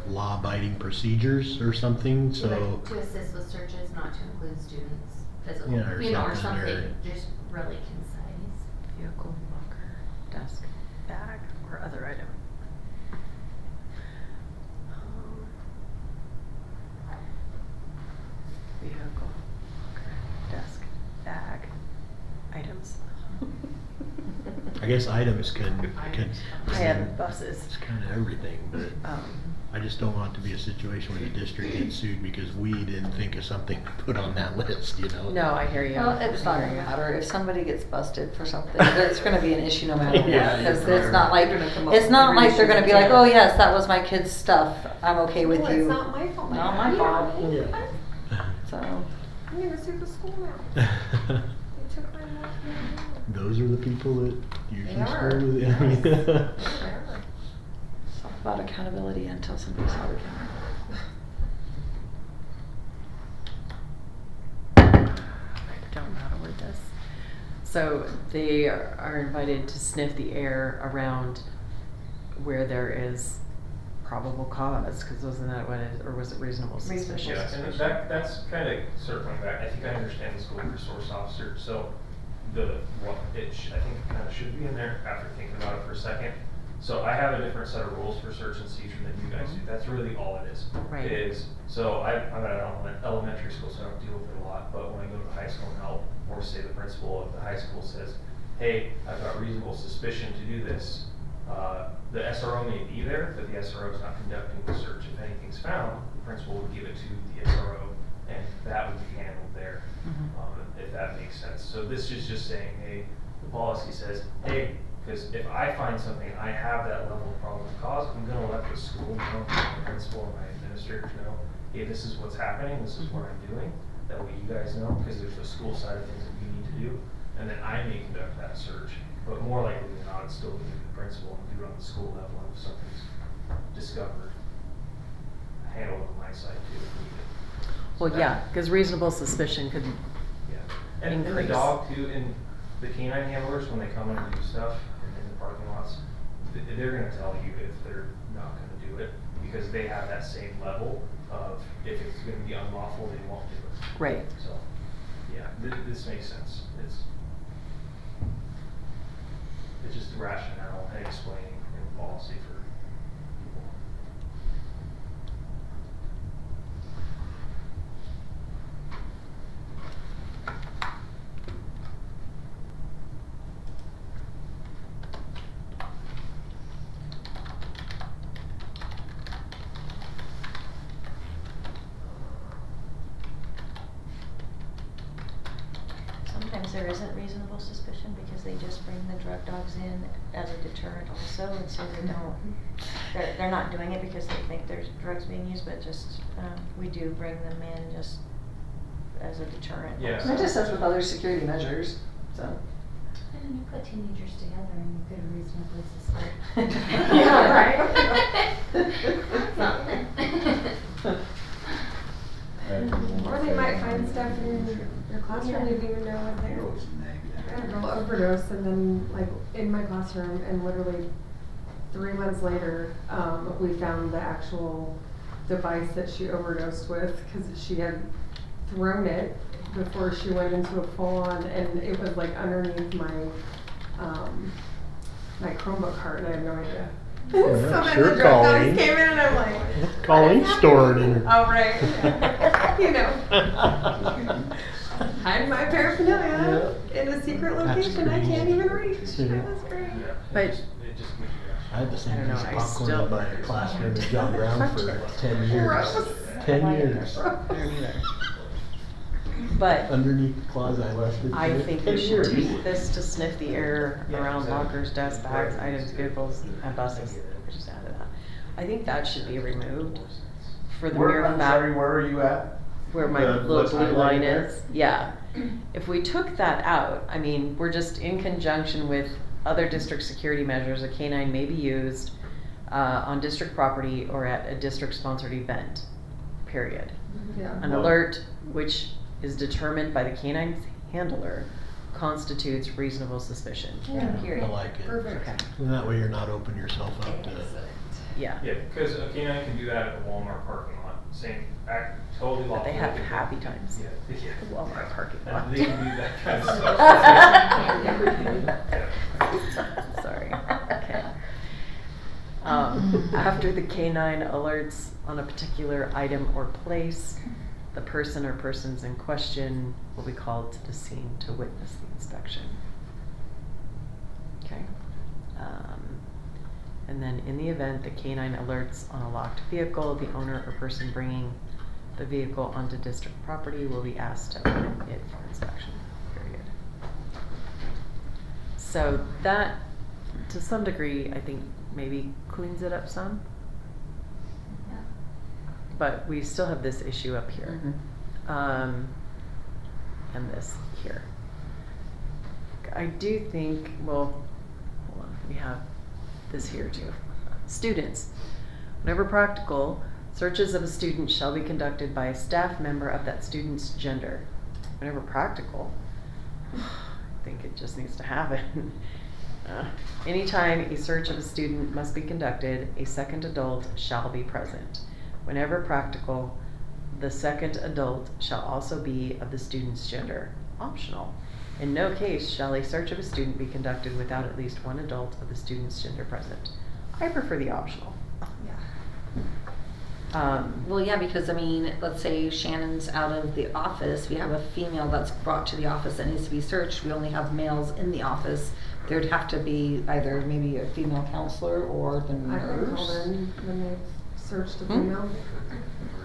law-abiding procedures or something, so. Like to assist with searches, not to include students, physical, Yeah, or you know, or something, something, or- just really concise. Vehicle, locker, desk, bag, or other item. Vehicle, locker, desk, bag, items. I guess items can. I had buses. It's kind of everything, but I just don't want it to be a situation where the district gets sued because we didn't think of something to put on that list, you know? No, I hear you. Well, it's not I gonna hear you. matter, if somebody gets busted for something, it's gonna be an issue no matter what, Yeah, because you're it's not like, They're gonna come up it's with not every like they're issue gonna be they like, can. oh yes, that was my kid's stuff, I'm okay with No, you. it's not my fault. Not my fault. Yeah. So, I'm gonna sue the school now. They took my money. those are the people that usually are. screw with it. I mean, Talk about accountability until somebody's held accountable. I don't know how to word this. So they are invited to sniff the air around where there is probable cause, because wasn't that what it, or was it reasonable suspicion? Yeah, and that's kind of circling back. I think I understand the school resource officer, so I think it kind of should be in there after thinking about it for a second. So I have a different set of rules for search and seizure than you guys do. That's really all it is. Right. It is, so I'm at an elementary school, so I don't deal with it a lot, but when I go to high school now, or say the principal of the high school says, hey, I've got reasonable suspicion to do this. The SRO may be there, but the SRO is not conducting the search. If anything's found, the principal would give it to the SRO, and that would be handled there, if that makes sense. So this is just saying, hey, the policy says, hey, because if I find something, I have that level of probable cause, I'm going to let the school know, the principal and my administrators know, hey, this is what's happening, this is what I'm doing. That way you guys know, because there's the school side of things that we need to do, and then I may conduct that search. But more likely than not, it's still going to be the principal and do it on the school level if something's discovered. Handle it on my side too if needed. Well, yeah, because reasonable suspicion could, Yeah, and the Increase. dog too, and the canine handlers, when they come in and do stuff in the parking lots, they're gonna tell you if they're not gonna do it, because they have that same level of, if it's gonna be unlawful, they won't do it. right. So, yeah, this makes sense. It's just rationale and explaining in policy for people. Sometimes there isn't reasonable suspicion because they just bring the drug dogs in as a deterrent also, and so they don't, they're not doing it because they think there's drugs being used, but just, we do bring them in just as a deterrent. Yeah. And it just says with other security measures, so. And then you put teenagers together and you could reasonably suspect. Yeah, Something. Or they might find stuff in your classroom you didn't even know was there. I had a girl overdose and then like in my classroom, and literally 3 months later, we found the actual device that she overdosed with, because she had thrown it before she went into a full-on, and it was like underneath my my Chromebook cart, and I had no idea. Yeah, So then sure, the drug dogs Colleen. came in and I'm like, Colleen stored in her. oh right, you know. Hide my paraphernalia in a secret That's location I can't crazy. even reach. Yeah. It was great. Yeah, But- it just gives you I had the same I don't know, piece of I popcorn still- in my classroom at John Brown for 10 years. Gross. 10 years. I don't either. But Underneath the closet, I left it. I there think 10 we should years. take this to sniff the air Yeah, around exactly. lockers, desks, bags, items, vehicles, and buses. We just added that. I think that should be removed for the mere I'm fact sorry, where are you at? where my The- little what's blue highlighted line there? is. Yeah. If we took that out, I mean, we're just in conjunction with other district security measures, a canine may be used on district property or at a district-sponsored event, period. Yeah. An Well- alert, which is determined by the canine's handler, constitutes reasonable suspicion. Yeah. Period. I like it. Perfect. Okay. And that way you're not opening yourself up to. Yeah. Yeah, because a canine can do that at the Walmart parking lot, same, totally lawful. But they have happy times. Yeah, yeah. The Walmart parking lot. And they can do that kind of stuff. Sorry. Okay. After the canine alerts on a particular item or place, the person or persons in question will be called to the scene to witness the inspection. Okay. And then in the event the canine alerts on a locked vehicle, the owner or person bringing the vehicle onto district property will be asked to open it for inspection, period. So that, to some degree, I think maybe cleans it up some. But we still have this issue up here. And this here. I do think, well, hold on, we have this here too. Students, whenever practical, searches of a student shall be conducted by a staff member of that student's gender. Whenever practical, I think it just needs to happen. Anytime a search of a student must be conducted, a second adult shall be present. Whenever practical, the second adult shall also be of the student's gender. Optional. In no case shall a search of a student be conducted without at least one adult of the student's gender present. I prefer the optional. Well, yeah, because I mean, let's say Shannon's out of the office, we have a female that's brought to the office that needs to be searched, we only have males in the office. There'd have to be either maybe a female counselor or the I've been called nurse. in when they've searched a Hmm? female.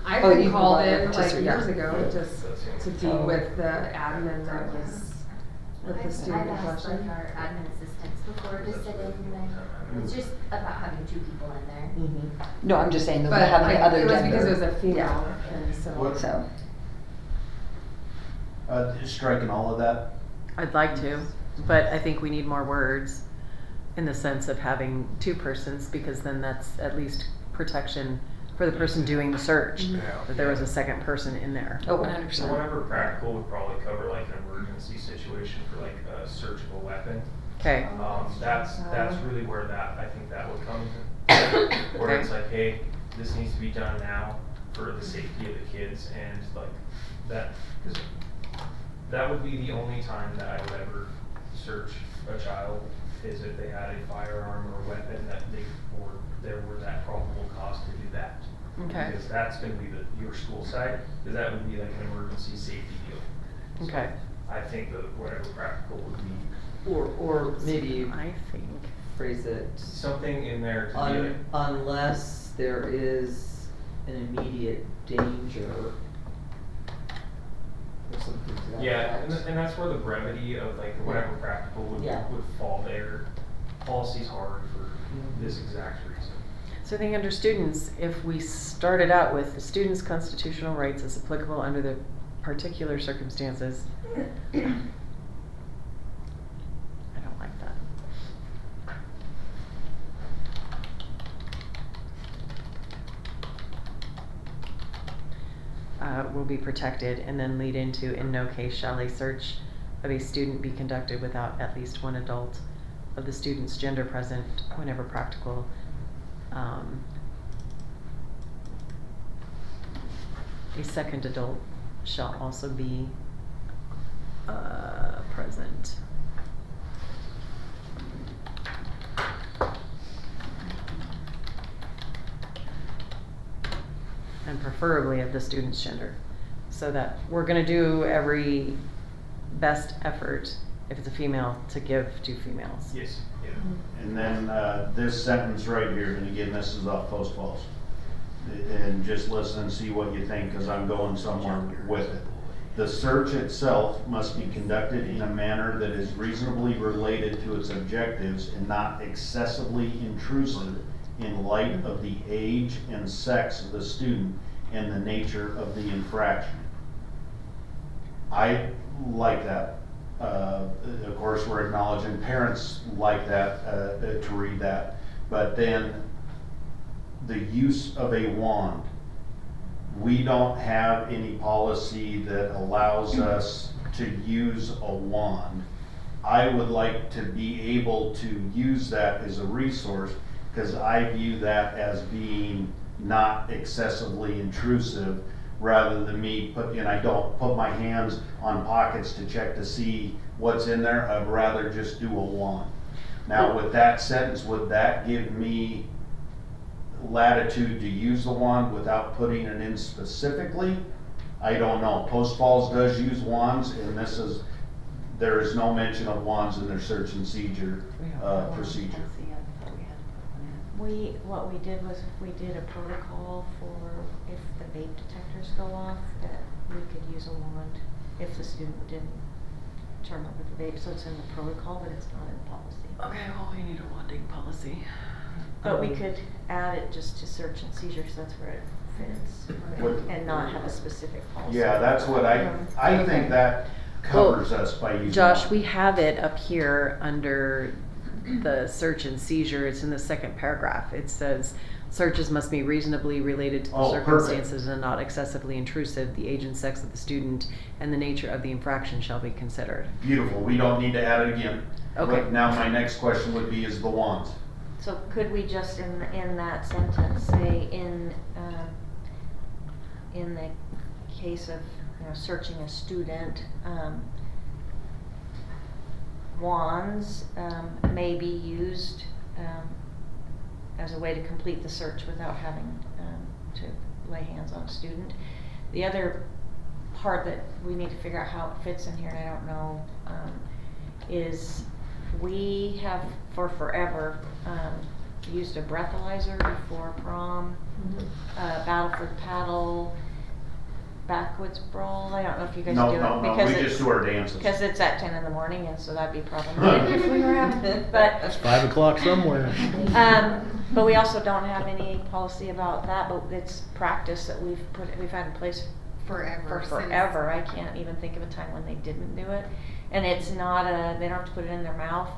I've Oh, been you called provided in to like ser- years yeah. ago just to be Oh. with the admin that was with the student in I've asked like question. our admin assistants before to sit in there. It's just about having 2 people in there. Mm-hmm. No, I'm just saying that we But have like, the other it was gender. because it was a female, Yeah. and so. What- So, Striking all of that? I'd like to, but I think we need more words in the sense of having 2 persons, because then that's at least protection for the person doing the search, that there was a second person in there. oh, So 100%. whenever practical would probably cover like an emergency situation for like a search of a weapon. Okay, That's really where I think that would come in. Where it's like, hey, this needs to be done now for the safety of the kids and like that, cause that would be the only time that I would ever search a child is if they had a firearm or a weapon that there were that probable cause to do that. okay, Because that's gonna be your school side, cause that would be like an emergency safety deal. So okay. I think that whatever practical would be Or maybe I think, phrase it, something in there to be like, unless there is an immediate danger. Or something to that yeah, effect. and that's where the brevity of like whatever practical would Yeah. fall there. Policy's hard for Mhm. this exact reason. so I think under students, if we started out with the student's constitutional rights as applicable under the particular circumstances, I don't like that. Will be protected, and then lead into, in no case shall a search of a student be conducted without at least one adult of the student's gender present whenever practical. A second adult shall also be present. And preferably of the student's gender. So that we're gonna do every best effort, if it's a female, to give to females. Yes, yeah. And then, this sentence right here, and again, this is off Post Falls. And just listen and see what you think, cause I'm going somewhere with it. The search itself must be conducted in a manner that is reasonably related to its objectives and not excessively intrusive in light of the age and sex of the student and the nature of the infraction. I like that. Of course, we're acknowledging parents like that, to read that. But then the use of a wand. We don't have any policy that allows us to use a wand. I would like to be able to use that as a resource, because I view that as being not excessively intrusive, rather than me and I don't put my hands on pockets to check to see what's in there. I'd rather just do a wand. Now, with that sentence, would that give me latitude to use the wand without putting it in specifically? I don't know. Post Falls does use wands, and there is no mention of wands in their search and seizure procedure. What we did was if we did a protocol for if the vape detectors go off, that we could use a wand if the student didn't turn over the vape, so it's in the protocol, but it's not in policy. Okay, well, we need a wanding policy. But we could add it just to search and seizure, because that's where it fits, What- and not have a specific policy. Yeah, that's what I think that covers us by using. Josh, law. we have it up here under the search and seizure. It's in the second paragraph. It says, searches must be reasonably related to the Oh, circumstances and not excessively intrusive. The age and sex of the student and the nature of the infraction shall be considered. Beautiful, we don't need to add it again. Okay. But now my next question would be, is the wands. So could we just in that sentence say in the case of, you know, searching a student, wands may be used as a way to complete the search without having to lay hands on a student. The other part that we need to figure out how it fits in here, and I don't know, is we have for forever used a breathalyzer before prom, Battleford paddle, backwoods brawl. I don't know if you guys No, do no, it no, because we it's, just do our dances. because it's at 10 in the morning, and so that'd be problematic if we were having it. But It's 5 o'clock somewhere. but we also don't have any policy about that. But it's practice that we've had in place Forever. for forever. I can't even think of a time when they didn't do it. And it's not they don't have to put it in their mouth.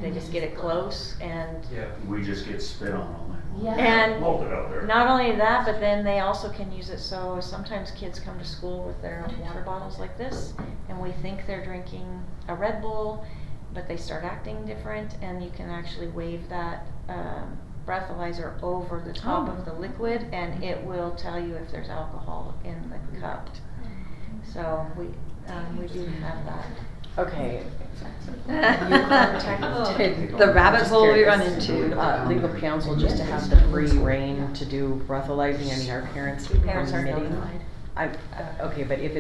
They just get it close, and Yeah. We just get spit on all night long. Yeah. and Hold it out there. not only that, but then they also can use it. So sometimes kids come to school with their water bottles like this, and we think they're drinking a Red Bull, but they start acting different, and you can actually wave that breathalyzer over the top of the liquid, and it will tell you if there's alcohol in the cup. So we do have that. Okay. You contacted The rabbit just hole we run curious, into. legal counsel just to have the free reign to do breathalyzing. I mean, our parents Parents are permitting. notified. Okay, but if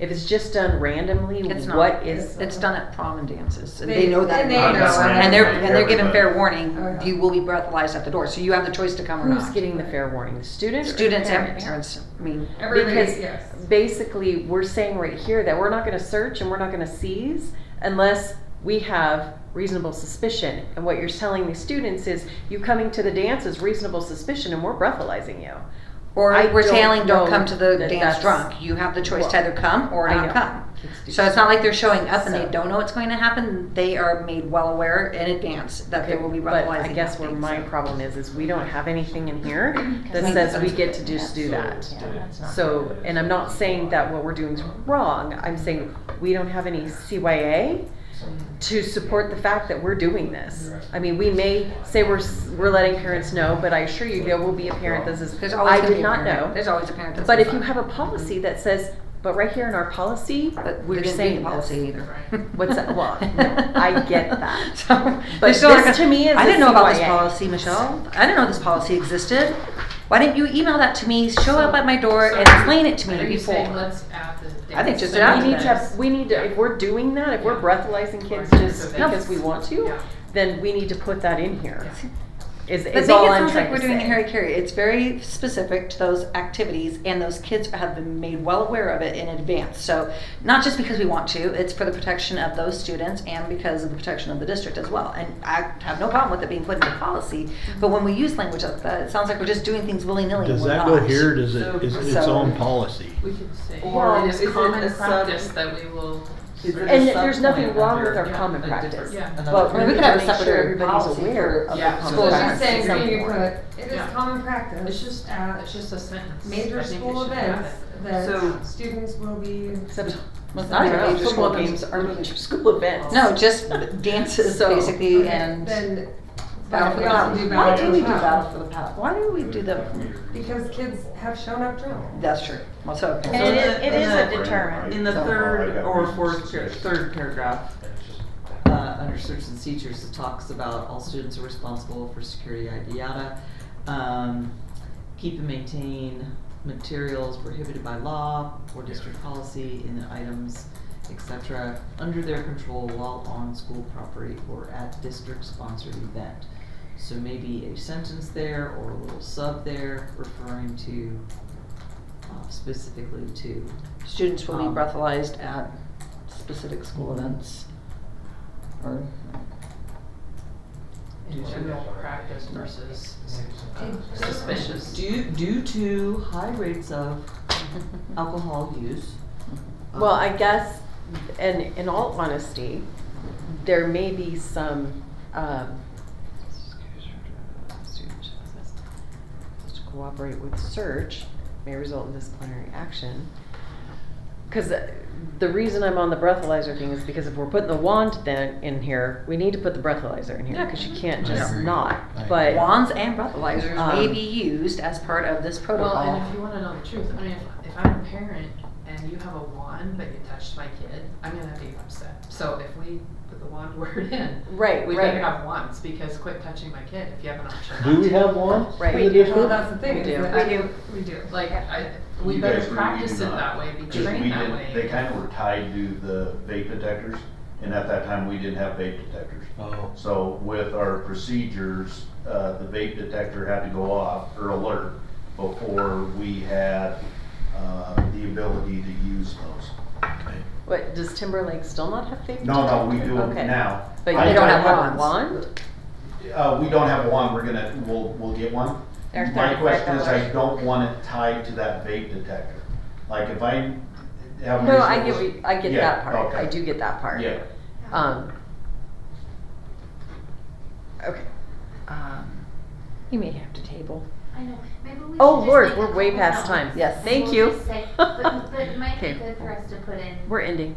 it's just done randomly, It's not. what is? It's done at prom and dances, and They- they know that, and they know, and they're given everybody. fair warning. Okay. You will be breathalyzed at the door, so you have the choice to come or Who's not. getting the fair warning? The students? or the Students and parent? parents. I mean, Because yes. basically, we're saying right here that we're not gonna search and we're not gonna seize unless we have reasonable suspicion. And what you're telling the students is, you coming to the dance is reasonable suspicion and we're breathalyzing you. or I we're don't telling don't know come to the that dance that's- drunk. You have the choice to Well, either come or I not know. come. Kids do So it's not like they're showing up and So- they don't know what's going to happen. They are made well aware in advance that they will be But breathalyzing. I guess where happening, my so. problem is we don't have anything in here that We- says we get to just do that. Yeah, that's not So, and I'm not saying that what we're doing is wrong, I'm saying we don't have any CYA to support the fact that we're doing this. I mean, we may say we're letting parents know, but I assure you there will be a parent that says, There's always I gonna did be a not parent. know. There's always a parent that But says if you that. have a policy that says, but right here in our policy, But we we're didn't read saying the policy this. either. What's that? Well, no, I get that. So, But they're still not this to me is I a didn't know about this CYA. policy, Michelle. I didn't know this policy existed. Why didn't you email that to me, show up at my door, and explain it to me Are you before? saying let's add the I think dates? just add We need that. to, if we're doing that, if we're breathalyzing kids just because we want to, Yeah. then we need to put that in here. Is But all make it I'm sounds like trying we're to doing say. Harry Carey. It's very specific to those activities, and those kids have been made well aware of it in advance. So not just because we want to, it's for the protection of those students and because of the protection of the district as well. And I have no problem with it being put into policy, but when we use language like that, it sounds like we're just doing things willy-nilly. Does and we're that go not. here, or is it, is it its So- own policy? We could say, Or it is is it common a sub- practice that we will. Is it a And there's nothing sub-point wrong with under our common a practice. different- Yeah. another But we we need could to have a make sure separate everybody's policy aware for- of Yeah. the common So practice. she's saying, at can you some put, point. it is Yeah. common practice. It's just a sentence. Major I think school we should have events it. that So- students will be. Except, Well, it's not even major football school games events. are major school events. No, just dances So- basically and Then, Battle but for we the also Paddle. do Why Battle do for we the do Paddle. Battle for the Paddle? Why do we do the? Because kids have shown up drunk. That's true. Well, so. And it is, in it is a the- deterrent. In the So- third Oh, I or got fourth, reasons. third paragraph, It's just. under search and seizures, it talks about all students are responsible for security, yada yada. Keep and maintain materials prohibited by law or district policy in the items, etc., under their control while on school property or at district-sponsored event. So maybe a sentence there or a little sub there referring to specifically to. Students will be breathalyzed at specific school events. Or, In general practice versus suspicious. Due to high rates of alcohol use Well, I guess, and in all honesty, there may be some, to cooperate with search may result in disciplinary action. Cause the reason I'm on the breathalyzer thing is because if we're putting the wand then in here, we need to put the breathalyzer in here, cause you can't I just agree. not, I but. agree. Wands and breathalyzers may Um, be used as part of this Well, protocol. and if you wanna know the truth, I mean, if I'm a parent and you have a wand, but you touched my kid, I'm gonna be upset. So if we put the wand word in, Right, we right. better have wands, because quit touching my kid if you have an option. Do we have one? Right. in the We do. district? Well, that's the thing, We is do. that we do. Like, we You better guys do, we practice do it not. that way, be 'Cause trained we that didn't- way. They kind of were tied to the vape detectors, and at that time, we didn't have vape detectors. Oh, So with our procedures, the vape detector had to go off or alert before we had, the ability to use those. okay. What, does Timberlake still not have vape No, we detectors? do Okay. it now. But I you don't have wands. a wand? We don't have a wand, we'll get one. They're My question is, I $35. don't want it tied to that vape detector. Like if I have. No, I get, visuals- I get Yeah, that part, okay. I do get that part. Yeah. Okay. You may have to table. I know, maybe we should Oh, just Lord, make we're a way couple past notes, time. Yes, and thank we'll you. just say- but it might be Okay. good for us to put in. We're ending.